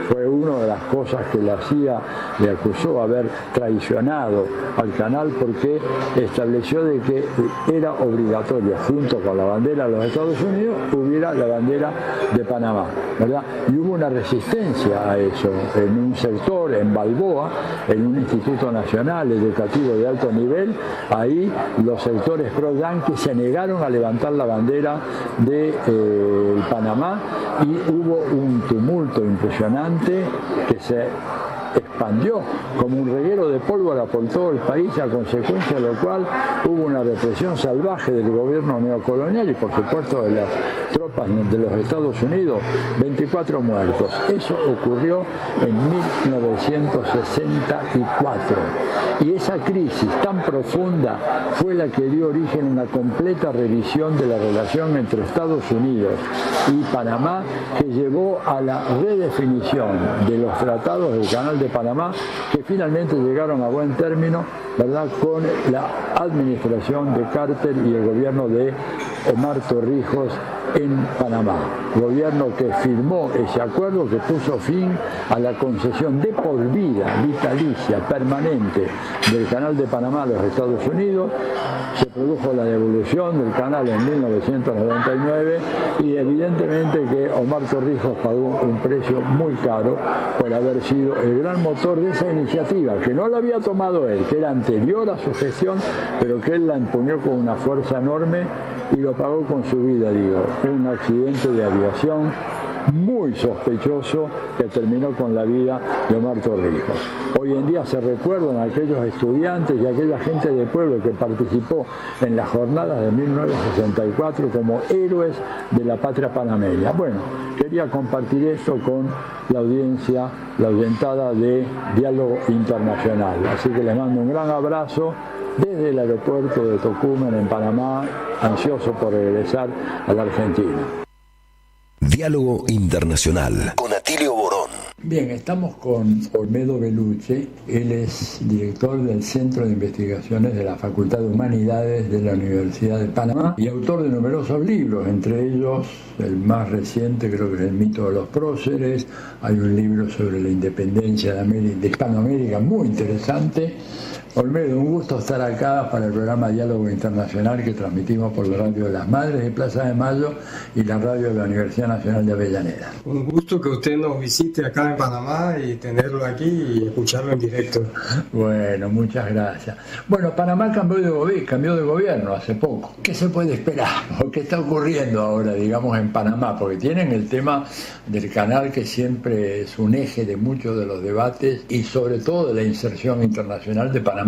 fue una de las cosas que la CIA le acusó haber traicionado al canal, porque estableció de que era obligatorio, junto con la bandera de los Estados Unidos, hubiera la bandera de Panamá, ¿verdad? Y hubo una resistencia a eso en un sector, en Balboa, en un instituto nacional educativo de alto nivel. Ahí los sectores pro-yanquis se negaron a levantar la bandera de Panamá y hubo un tumulto impresionante que se expandió como un reguero de pólvora por todo el país, a consecuencia de lo cual hubo una represión salvaje del gobierno neocolonial y por supuesto de las tropas de los Estados Unidos, 24 muertos. Eso ocurrió en 1964 y esa crisis tan profunda fue la que dio origen a una completa revisión de la relación entre Estados Unidos y Panamá, que llevó a la redefinición de los tratados del Canal de Panamá, que finalmente llegaron a buen término, ¿verdad?, con la administración de Carter y el gobierno de Omar Torrijos en Panamá. Gobierno que firmó ese acuerdo que puso fin a la concesión de por vida, vitalicia, permanente del Canal de Panamá a los Estados Unidos. Se produjo la devolución del canal en 1999 y evidentemente que Omar Torrijos pagó un precio muy caro por haber sido el gran motor de esa iniciativa, que no la había tomado él, que era anterior a su gestión, pero que él la empuñó con una fuerza enorme y lo pagó con su vida, digo, un accidente de aviación muy sospechoso que terminó con la vida de Omar Torrijos. Hoy en día se recuerdan a aquellos estudiantes y a aquella gente de pueblo que participó en las jornadas de 1964 como héroes de la patria panameña. Bueno, quería compartir esto con la audiencia, la oyentada de Diálogo Internacional. Así que les mando un gran abrazo desde el aeropuerto de Tocumen en Panamá, ansioso por regresar a la Argentina. Diálogo Internacional con Atilio Borón. Bien, estamos con Olmedo Bellucci. Él es director del Centro de Investigaciones de la Facultad de Humanidades de la Universidad de Panamá y autor de numerosos libros, entre ellos el más reciente creo que es El mito de los próceres. Hay un libro sobre la independencia de Hispanoamérica muy interesante. Olmedo, un gusto estar acá para el programa Diálogo Internacional que transmitimos por la radio de las Madres de Plaza de Mayo y la radio de la Universidad Nacional de Avellaneda. Un gusto que usted nos visite acá en Panamá y tenerlo aquí y escucharlo en directo. Bueno, muchas gracias. Bueno, Panamá cambió de gobierno hace poco. ¿Qué se puede esperar? ¿O qué está ocurriendo ahora, digamos, en Panamá? Porque tienen el tema del canal que siempre es un eje de muchos de los debates y sobre todo de la inserción internacional de Panamá,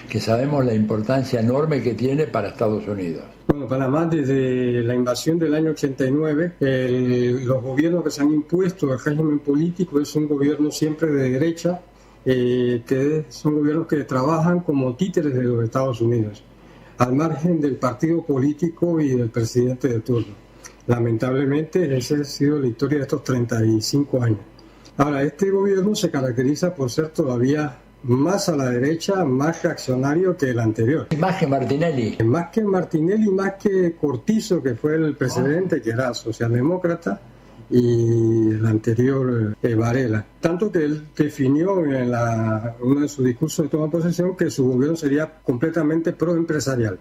que sabemos la importancia enorme que tiene para Estados Unidos. Bueno, Panamá desde la invasión del año 89, los gobiernos que se han impuesto al régimen político es un gobierno siempre de derecha, que son gobiernos que trabajan como títeres de los Estados Unidos, al margen del partido político y del presidente de turno. Lamentablemente, esa ha sido la historia de estos 35 años. Ahora, este gobierno se caracteriza por ser todavía más a la derecha, más reaccionario que el anterior. Más que Martinelli. Más que Martinelli, más que Cortizo, que fue el precedente, que era socialdemócrata, y el anterior Varela. Tanto que él definió en uno de sus discursos de toma de posesión que su gobierno sería completamente proempresarial.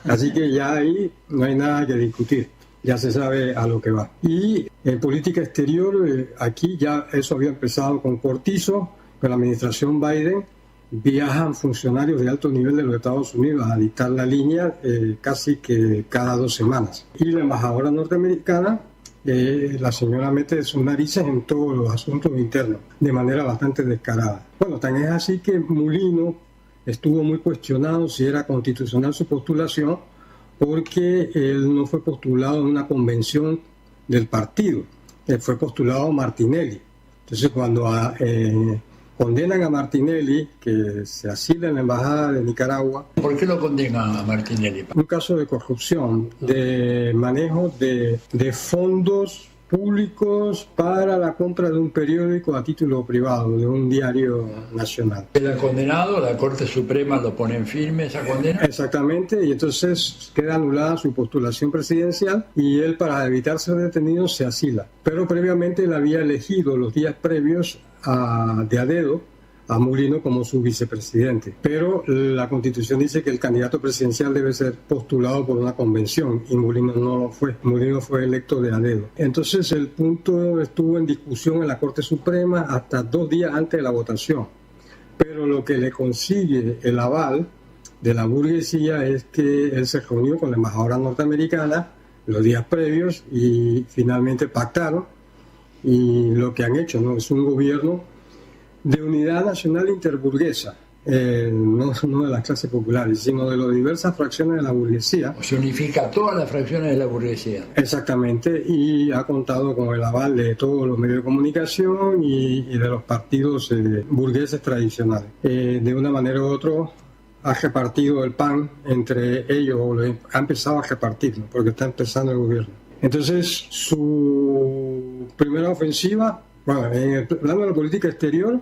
Así que ya ahí no hay nada que discutir. Ya se sabe a lo que va. Y en política exterior, aquí ya eso había empezado con Cortizo. Con la administración Biden viajan funcionarios de alto nivel de los Estados Unidos a dictar la línea casi que cada 2 semanas. Y la embajadora norteamericana, la señora mete sus narices en todos los asuntos internos, de manera bastante descarada. Bueno, tan es así que Mulino estuvo muy cuestionado si era constitucional su postulación, porque él no fue postulado en una convención del partido, él fue postulado Martinelli. Entonces cuando condenan a Martinelli, que se asila en la embajada de Nicaragua. ¿Por qué lo condenan a Martinelli? Un caso de corrupción, de manejo de fondos públicos para la compra de un periódico a título privado, de un diario nacional. Queda condenado, la Corte Suprema lo pone en firme esa condena. Exactamente, y entonces queda anulada su postulación presidencial y él, para evitar ser detenido, se asila. Pero previamente él había elegido los días previos de a dedo a Mulino como su vicepresidente. Pero la Constitución dice que el candidato presidencial debe ser postulado por una convención y Mulino no lo fue. Mulino fue electo de a dedo. Entonces el punto estuvo en discusión en la Corte Suprema hasta 2 días antes de la votación. Pero lo que le consigue el aval de la burguesía es que él se reunió con la embajadora norteamericana los días previos y finalmente pactaron. Y lo que han hecho, ¿no?, es un gobierno de unidad nacional interburguesa, no de las clases populares, sino de las diversas fracciones de la burguesía. Se unifica todas las fracciones de la burguesía. Exactamente, y ha contado con el aval de todos los medios de comunicación y de los partidos burgueses tradicionales. De una manera u otra ha repartido el pan entre ellos, o ha empezado a repartirlo, porque está empezando el gobierno. Entonces, su primera ofensiva, bueno, en el plano de la política exterior,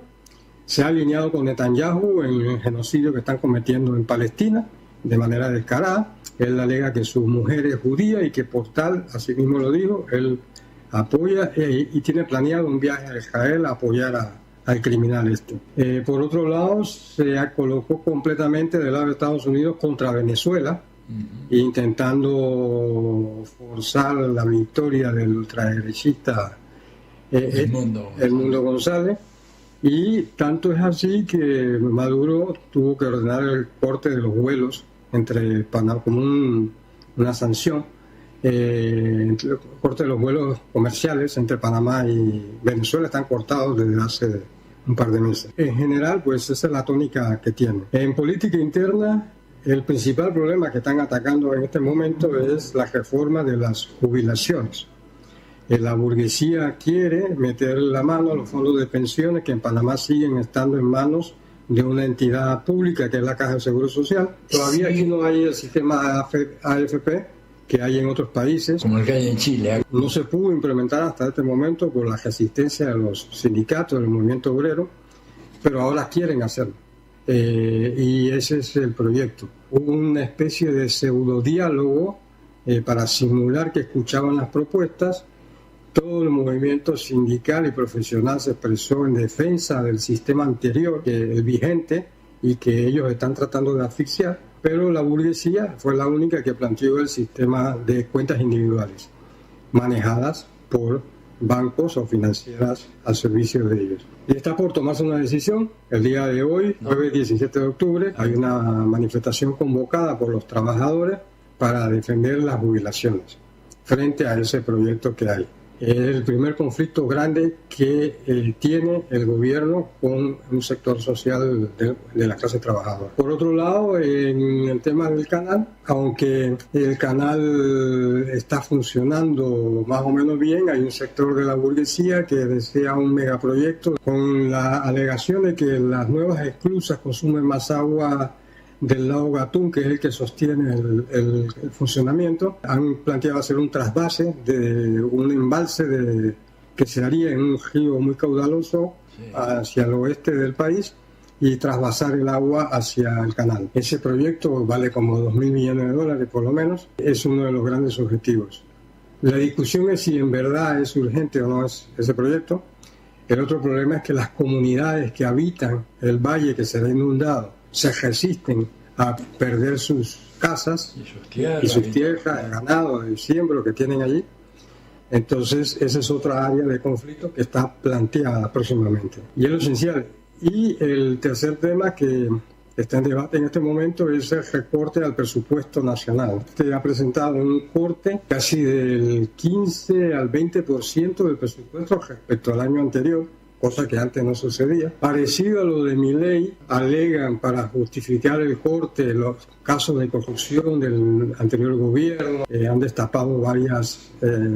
se ha alineado con Netanyahu en el genocidio que están cometiendo en Palestina de manera descarada. Él alega que su mujer es judía y que por tal, así mismo lo dijo, él apoya y tiene planeado un viaje a Israel a apoyar al criminal este. Por otro lado, se colocó completamente del lado de Estados Unidos contra Venezuela, intentando forzar la victoria del ultraderechista el Mundo González, y tanto es así que Maduro tuvo que ordenar el corte de los vuelos entre Panamá, como un una sanción. El corte de los vuelos comerciales entre Panamá y Venezuela están cortados desde hace un par de meses. En general, pues esa es la tónica que tiene. En política interna, el principal problema que están atacando en este momento es la reforma de las jubilaciones. La burguesía quiere meter la mano a los fondos de pensiones que en Panamá siguen estando en manos de una entidad pública que es la Caja de Seguro Social. Todavía aquí no hay el sistema AFP que hay en otros países. Como el que hay en Chile. No se pudo implementar hasta este momento por la resistencia de los sindicatos, del movimiento obrero, pero ahora quieren hacerlo. Y ese es el proyecto. Una especie de pseudodiálogo para simular que escuchaban las propuestas. Todo el movimiento sindical y profesional se expresó en defensa del sistema anterior, el vigente, y que ellos están tratando de asfixiar, pero la burguesía fue la única que planteó el sistema de cuentas individuales, manejadas por bancos o financieras al servicio de ellos. Y está por tomarse una decisión. El día de hoy, jueves 17 de octubre, hay una manifestación convocada por los trabajadores para defender las jubilaciones frente a ese proyecto que hay. Es el primer conflicto grande que tiene el gobierno con un sector social de la clase trabajadora. Por otro lado, en el tema del canal, aunque el canal está funcionando más o menos bien, hay un sector de la burguesía que desea un megaproyecto con la alegación de que las nuevas esclusas consumen más agua del lago Gatún, que es el que sostiene el funcionamiento. Han planteado hacer un trasvase de un embalse que se haría en un río muy caudaloso hacia el oeste del país y trasvasar el agua hacia el canal. Ese proyecto vale como $2.000 millones por lo menos. Es uno de los grandes objetivos. La discusión es si en verdad es urgente o no es ese proyecto. El otro problema es que las comunidades que habitan el valle que será inundado se resisten a perder sus casas y sus tierras, el ganado, el siembro que tienen allí. Entonces, esa es otra área de conflicto que está planteada próximamente. Y es lo esencial. Y el tercer tema que está en debate en este momento es el recorte al presupuesto nacional. Se ha presentado un corte casi del 15 al 20% del presupuesto respecto al año anterior, cosa que antes no sucedía. Parecido a lo de Milei, alegan para justificar el corte los casos de corrupción del anterior gobierno, han destapado varios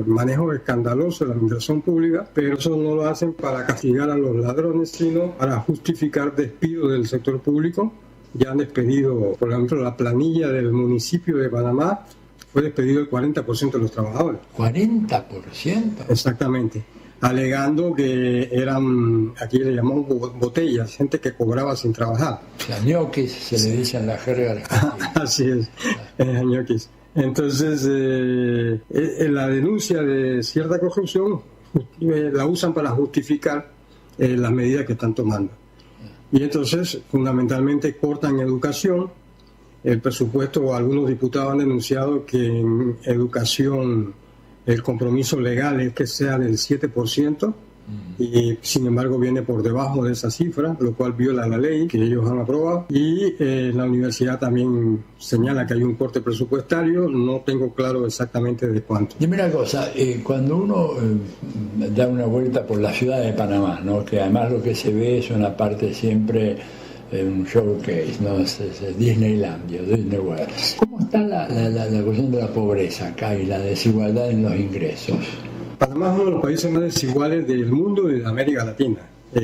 manejos escandalosos de la administración pública, pero eso no lo hacen para castigar a los ladrones, sino para justificar despidos del sector público. Ya han despedido, por ejemplo, la planilla del municipio de Panamá, fue despedido el 40% de los trabajadores. ¿40%? Exactamente. Alegando que eran, aquí le llamamos botellas, gente que cobraba sin trabajar. Ñoquis, se le dice en la jerga. Así es, ñoquis. Entonces, la denuncia de cierta corrupción la usan para justificar las medidas que están tomando. Y entonces, fundamentalmente, cortan educación. El presupuesto, algunos diputados han denunciado que en educación el compromiso legal es que sea del 7% y sin embargo viene por debajo de esa cifra, lo cual viola la ley que ellos han aprobado. Y la universidad también señala que hay un corte presupuestario, no tengo claro exactamente de cuánto. Dime una cosa, cuando uno da una vuelta por la ciudad de Panamá, ¿no? Que además lo que se ve es una parte siempre un showcase, ¿no? Es Disneylandia, Disney World. ¿Cómo está la cuestión de la pobreza acá y la desigualdad en los ingresos? Panamá es uno de los países más desiguales del mundo y de América Latina.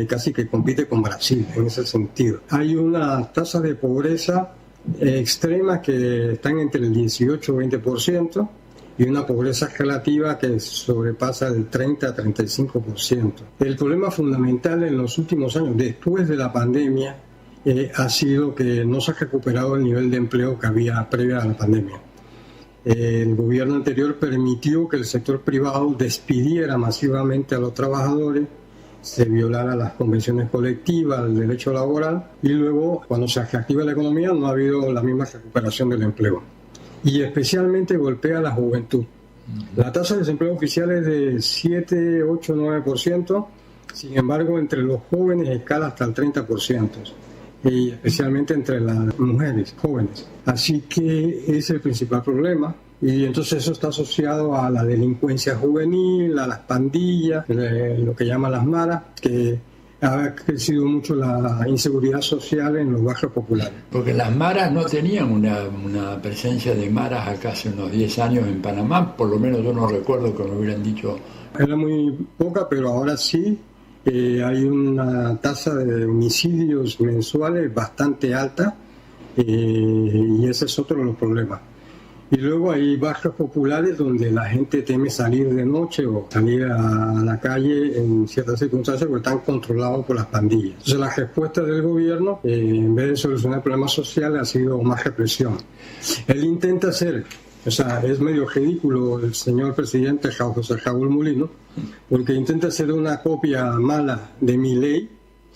Casi que compite con Brasil en ese sentido. Hay una tasa de pobreza extrema que están entre el 18 y 20% y una pobreza relativa que sobrepasa el 30 a 35%. El problema fundamental en los últimos años, después de la pandemia, ha sido que no se ha recuperado el nivel de empleo que había previo a la pandemia. El gobierno anterior permitió que el sector privado despidiera masivamente a los trabajadores, se violara las convenciones colectivas, el derecho laboral, y luego, cuando se reactiva la economía, no ha habido la misma recuperación del empleo. Y especialmente golpea a la juventud. La tasa de desempleo oficial es de 7, 8, 9%, sin embargo, entre los jóvenes escala hasta el 30%. Y especialmente entre las mujeres jóvenes. Así que es el principal problema. Y entonces eso está asociado a la delincuencia juvenil, a las pandillas, lo que llaman las maras, que ha crecido mucho la inseguridad social en los barrios populares. Porque las maras no tenían una presencia de maras acá hace unos 10 años en Panamá, por lo menos yo no recuerdo que me hubieran dicho. Era muy poca, pero ahora sí hay una tasa de homicidios mensuales bastante alta, y ese es otro de los problemas. Y luego hay barrios populares donde la gente teme salir de noche o salir a la calle en ciertas circunstancias porque están controlados por las pandillas. Entonces la respuesta del gobierno, en vez de solucionar problemas sociales, ha sido más represión. Él intenta hacer, o sea, es medio ridículo el señor presidente José Raúl Mulino, porque intenta hacer una copia mala de Milei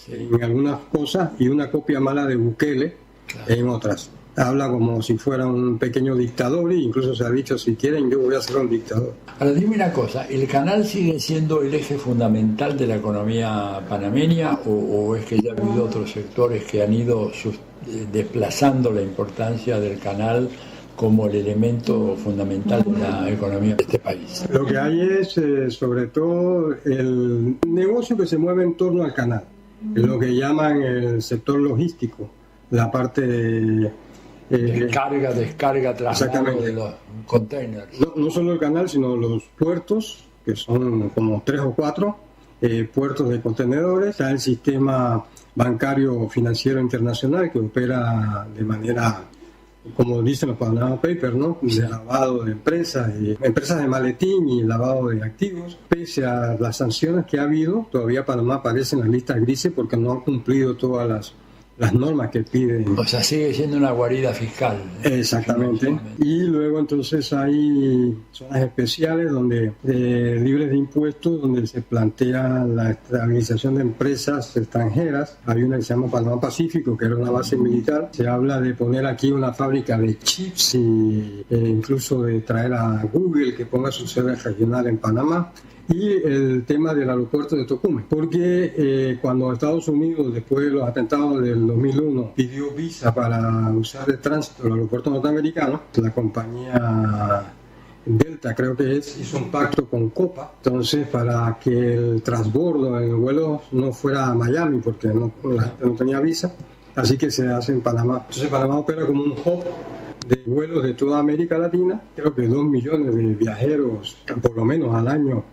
en algunas cosas y una copia mala de Bukele en otras. Habla como si fuera un pequeño dictador, e incluso se ha dicho, si quieren yo voy a ser un dictador. Ahora dime una cosa, ¿el canal sigue siendo el eje fundamental de la economía panameña o es que ya ha habido otros sectores que han ido desplazando la importancia del canal como el elemento fundamental de la economía de este país? Lo que hay es sobre todo el negocio que se mueve en torno al canal, lo que llaman el sector logístico, la parte de descarga, traslado de los containers. No solo el canal, sino los puertos, que son como 3 o 4 puertos de contenedores. Está el sistema bancario financiero internacional que opera de manera, como dicen los Panama Papers, ¿no? De lavado de empresas de maletín y lavado de activos. Pese a las sanciones que ha habido, todavía Panamá aparece en las listas grises porque no han cumplido todas las normas que piden. O sea, sigue siendo una guarida fiscal. Exactamente. Y luego entonces hay zonas especiales donde libres de impuestos, donde se plantea la estabilización de empresas extranjeras. Hay una que se llama Panamá Pacífico, que era una base militar. Se habla de poner aquí una fábrica de chips y incluso de traer a Google que ponga su sede regional en Panamá. Y el tema del aeropuerto de Tocumen, porque cuando Estados Unidos, después de los atentados del 2001, pidió visa para usar el tránsito del aeropuerto norteamericano, la compañía Delta, creo que hizo un pacto con Copa, entonces para que el transbordo en el vuelo no fuera a Miami, porque la gente no tenía visa, así que se hace en Panamá. Entonces Panamá opera como un hub de vuelos de toda América Latina. Creo que 2 millones de viajeros, por lo menos al año,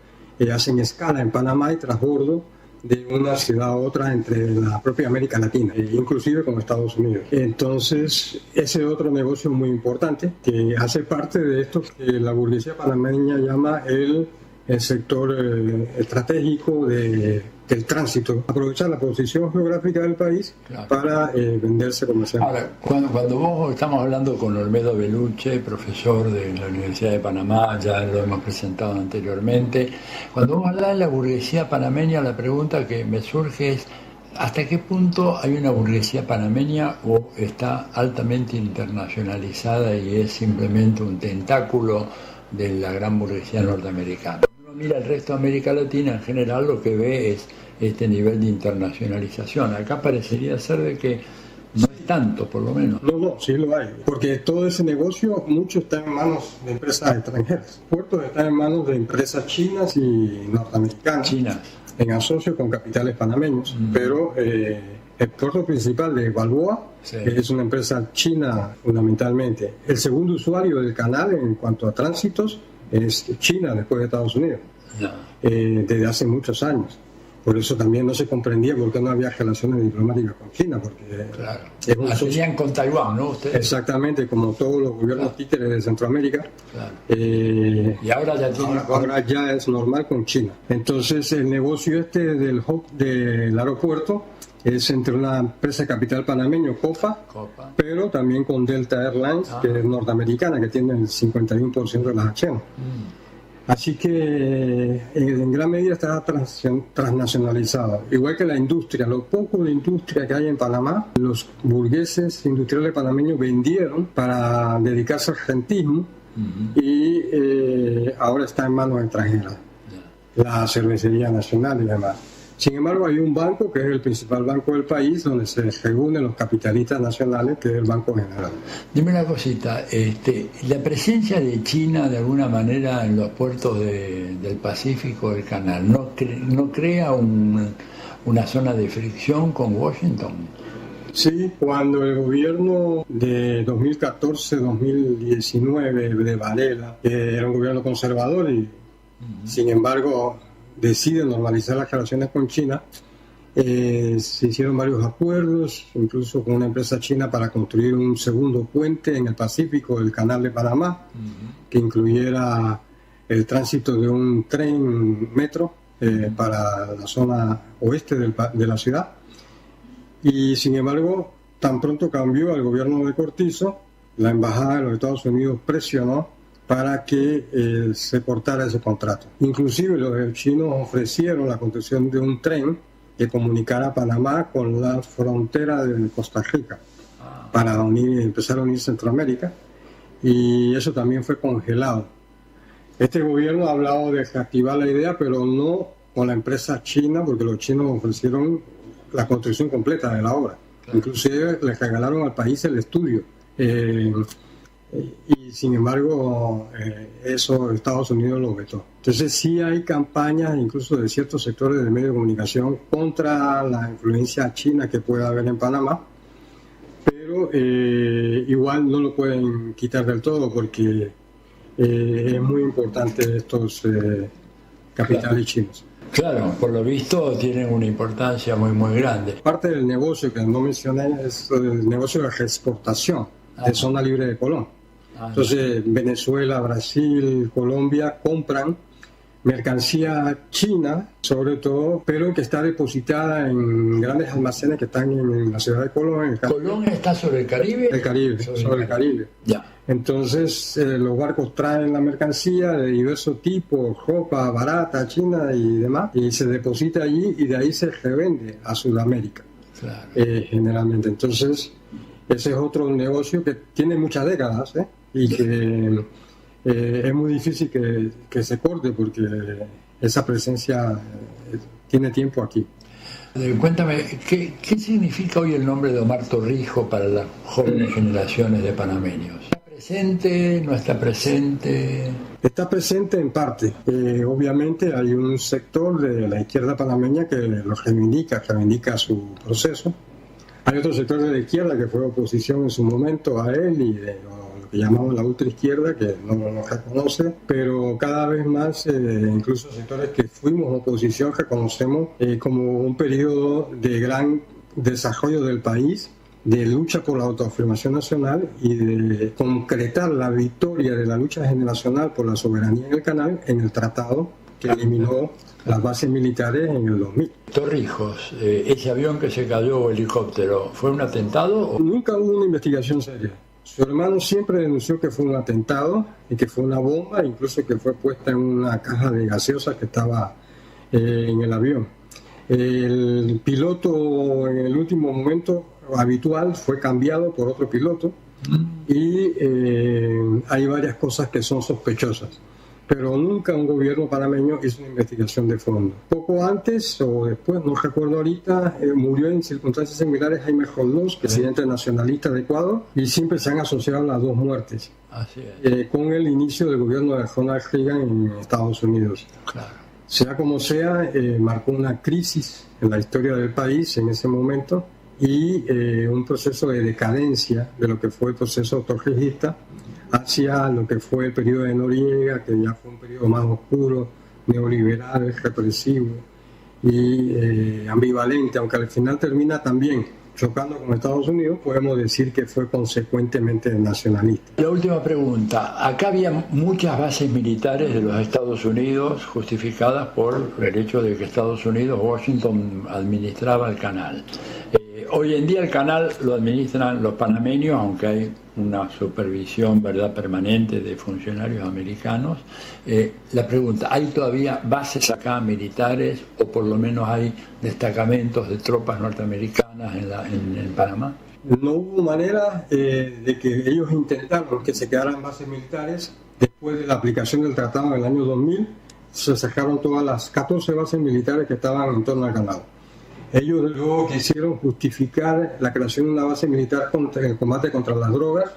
hacen escala en Panamá y transbordo de una ciudad a otra entre la propia América Latina, inclusive con Estados Unidos. Entonces, ese es otro negocio muy importante que hace parte de esto que la burguesía panameña llama el sector estratégico del tránsito, aprovechar la posición geográfica del país, claro, para venderse comercialmente. Ahora, cuando vos estamos hablando con Olmedo Beluche, profesor de la Universidad de Panamá, ya lo hemos presentado anteriormente, cuando vos hablas de la burguesía panameña, la pregunta que me surge es ¿hasta qué punto hay una burguesía panameña o está altamente internacionalizada y es simplemente un tentáculo de la gran burguesía norteamericana? Mira el resto de América Latina en general, lo que ve es este nivel de internacionalización. Acá parecería ser de que no es tanto, por lo menos. No, sí lo hay, porque todo ese negocio mucho está en manos de empresas extranjeras. Puertos están en manos de empresas chinas y norteamericanas, en asocio con capitales panameños, pero el puerto principal de Balboa, es una empresa china fundamentalmente. El segundo usuario del canal en cuanto a tránsitos es China después de Estados Unidos, desde hace muchos años. Por eso también no se comprendía por qué no había relaciones diplomáticas con China, porque hacían con Taiwán, ¿no? ¿Ustedes? Exactamente, como todos los gobiernos títeres de Centroamérica. Y ahora ya es normal con China. Entonces el negocio del hub del aeropuerto es entre una empresa capital panameño, Copa, pero también con Delta Airlines, que es norteamericana, que tiene el 51% de las acciones. Así que en gran medida está transnacionalizado. Igual que la industria, lo poco de industria que hay en Panamá, los burgueses industriales panameños vendieron para dedicarse al rentismo y ahora está en manos extranjeras. La cervecería nacional y demás. Sin embargo, hay un banco que es el principal banco del país, donde se reúnen los capitalistas nacionales, que es el Banco General. Dime una cosita, la presencia de China de alguna manera en los puertos del Pacífico del Canal, ¿no crea una zona de fricción con Washington? Sí, cuando el gobierno de 2014-2019 de Varela, que era un gobierno conservador y sin embargo decide normalizar las relaciones con China, se hicieron varios acuerdos, incluso con una empresa china para construir un segundo puente en el Pacífico del Canal de Panamá, que incluyera el tránsito de un tren metro para la zona oeste de la ciudad. Y sin embargo, tan pronto cambió el gobierno de Cortizo, la embajada de los Estados Unidos presionó para que se cortara ese contrato. Inclusive los chinos ofrecieron la construcción de un tren que comunicara Panamá con la frontera de Costa Rica para empezar a unir Centroamérica, y eso también fue congelado. Este gobierno ha hablado de reactivar la idea, pero no con la empresa china, porque los chinos ofrecieron la construcción completa de la obra. Inclusive les regalaron al país el estudio. Y sin embargo, eso Estados Unidos lo vetó. Entonces sí hay campañas, incluso de ciertos sectores de medios de comunicación, contra la influencia china que pueda haber en Panamá, pero igual no lo pueden quitar del todo, porque es muy importante estos capitales chinos. Claro, por lo visto tienen una importancia muy muy grande. Parte del negocio que no mencioné es el negocio de exportación de zona libre de Colón. Entonces Venezuela, Brasil, Colombia compran mercancía china, sobre todo, pero que está depositada en grandes almacenes que están en la ciudad de Colón. ¿Colón está sobre el Caribe? El Caribe, sobre el Caribe. Ya. Entonces los barcos traen la mercancía de diversos tipos, ropa barata, china y demás, y se deposita allí y de ahí se revende a Sudamérica, claro. Generalmente. Entonces ese es otro negocio que tiene muchas décadas, y que es muy difícil que se corte, porque esa presencia tiene tiempo aquí. Cuéntame, ¿qué significa hoy el nombre de Omar Torrijos para las jóvenes generaciones de panameños? ¿Está presente? ¿No está presente? Está presente en parte. Obviamente hay un sector de la izquierda panameña que lo reivindica su proceso. Hay otro sector de la izquierda que fue oposición en su momento a él y de lo que llamamos la ultraizquierda, que no lo reconoce, pero cada vez más, incluso sectores que fuimos oposición, reconocemos como un periodo de gran desarrollo del país, de lucha por la autoafirmación nacional y de concretar la victoria de la lucha generacional por la soberanía en el canal en el tratado que eliminó las bases militares en el 2000. Torrijos, ese avión que se cayó o helicóptero, ¿fue un atentado? Nunca hubo una investigación seria. Su hermano siempre denunció que fue un atentado y que fue una bomba, incluso que fue puesta en una caja de gaseosa que estaba en el avión. El piloto en el último momento habitual fue cambiado por otro piloto y hay varias cosas que son sospechosas. Pero nunca un gobierno panameño hizo una investigación de fondo. Poco antes o después, no recuerdo ahorita, murió en circunstancias similares Jaime Roldós, presidente nacionalista de Ecuador, y siempre se han asociado las dos muertes. Así es. Con el inicio del gobierno de Ronald Reagan en Estados Unidos. Claro. Sea como sea, marcó una crisis en la historia del país en ese momento y un proceso de decadencia de lo que fue el proceso torrijista hacia lo que fue el periodo de Noriega, que ya fue un periodo más oscuro, neoliberal, represivo y ambivalente, aunque al final termina también chocando con Estados Unidos, podemos decir que fue consecuentemente nacionalista. La última pregunta. Acá había muchas bases militares de los Estados Unidos justificadas por el hecho de que Estados Unidos, Washington, administraba el canal. Hoy en día el canal lo administran los panameños, aunque hay una supervisión, ¿verdad?, permanente de funcionarios americanos. La pregunta, ¿hay todavía bases acá militares o por lo menos hay destacamentos de tropas norteamericanas en Panamá? No hubo manera de que ellos intentaron que se quedaran bases militares después de la aplicación del tratado en el año 2000. se sacaron todas las 14 bases militares que estaban en torno al canal. Ellos luego quisieron justificar la creación de una base militar contra el combate contra las drogas,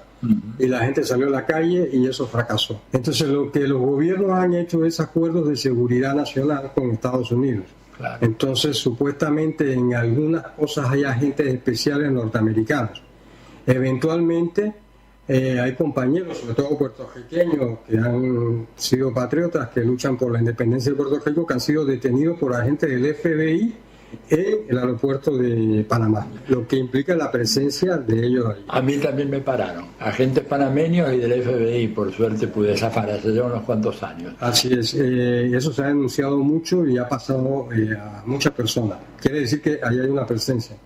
y la gente salió a la calle y eso fracasó. Entonces lo que los gobiernos han hecho es acuerdos de seguridad nacional con Estados Unidos. Claro. Entonces supuestamente en algunas cosas hay agentes especiales norteamericanos. Eventualmente hay compañeros, sobre todo puertorriqueños, que han sido patriotas, que luchan por la independencia de Puerto Rico, que han sido detenidos por agentes del FBI en el aeropuerto de Panamá, lo que implica la presencia de ellos ahí. A mí también me pararon, agentes panameños y del FBI, por suerte pude zafar hace ya unos cuantos años. Así es, eso se ha denunciado mucho y ha pasado a muchas personas. Quiere decir que ahí hay una presencia.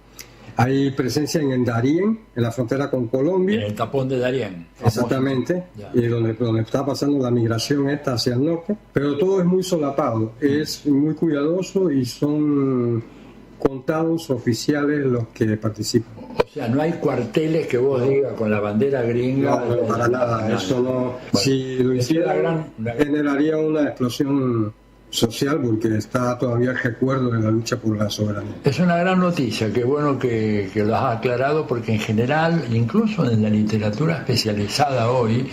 Hay presencia en Darién, en la frontera con Colombia. En el tapón de Darién. Exactamente, y donde está pasando la migración esta hacia el norte. Pero todo es muy solapado, es muy cuidadoso y son contados oficiales los que participan. O sea, no hay cuarteles que vos digas con la bandera gringa. No, para nada, eso no. Bueno, si lo hiciera, generaría una explosión social, porque está todavía el recuerdo de la lucha por la soberanía. Es una gran noticia, qué bueno que lo has aclarado, porque en general, incluso en la literatura especializada hoy,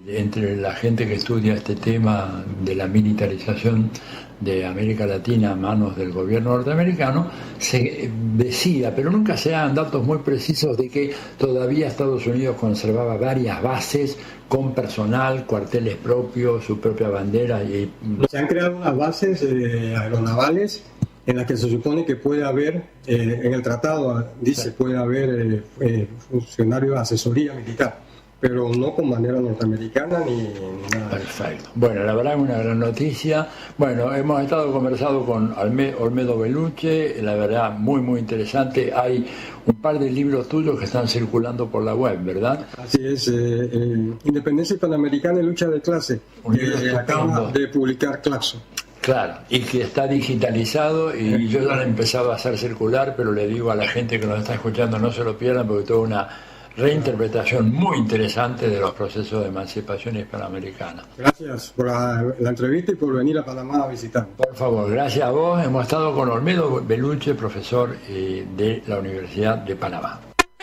entre la gente que estudia este tema de la militarización de América Latina a manos del gobierno norteamericano, se decía, pero nunca se dan datos muy precisos, de que todavía Estados Unidos conservaba varias bases con personal, cuarteles propios, su propia bandera. Se han creado unas bases aeronavales en las que se supone que puede haber, en el tratado dice, puede haber funcionarios de asesoría militar, pero no con bandera norteamericana ni nada. Perfecto. Bueno, la verdad es una gran noticia. Bueno, hemos estado conversando con Olmedo Belluche, la verdad muy muy interesante. Hay un par de libros tuyos que están circulando por la web, ¿verdad? Así es, Independencia Panamericana y Lucha de Clase, que acaba de publicar Claxo. Claro, y que está digitalizado, y yo ya lo he empezado a hacer circular, pero le digo a la gente que nos está escuchando, no se lo pierdan, porque toda una reinterpretación muy interesante de los procesos de emancipación hispanoamericana. Gracias por la entrevista y por venir a Panamá a visitarnos. Por favor, gracias a vos. Hemos estado con Olmedo Belluche, profesor de la Universidad de Panamá.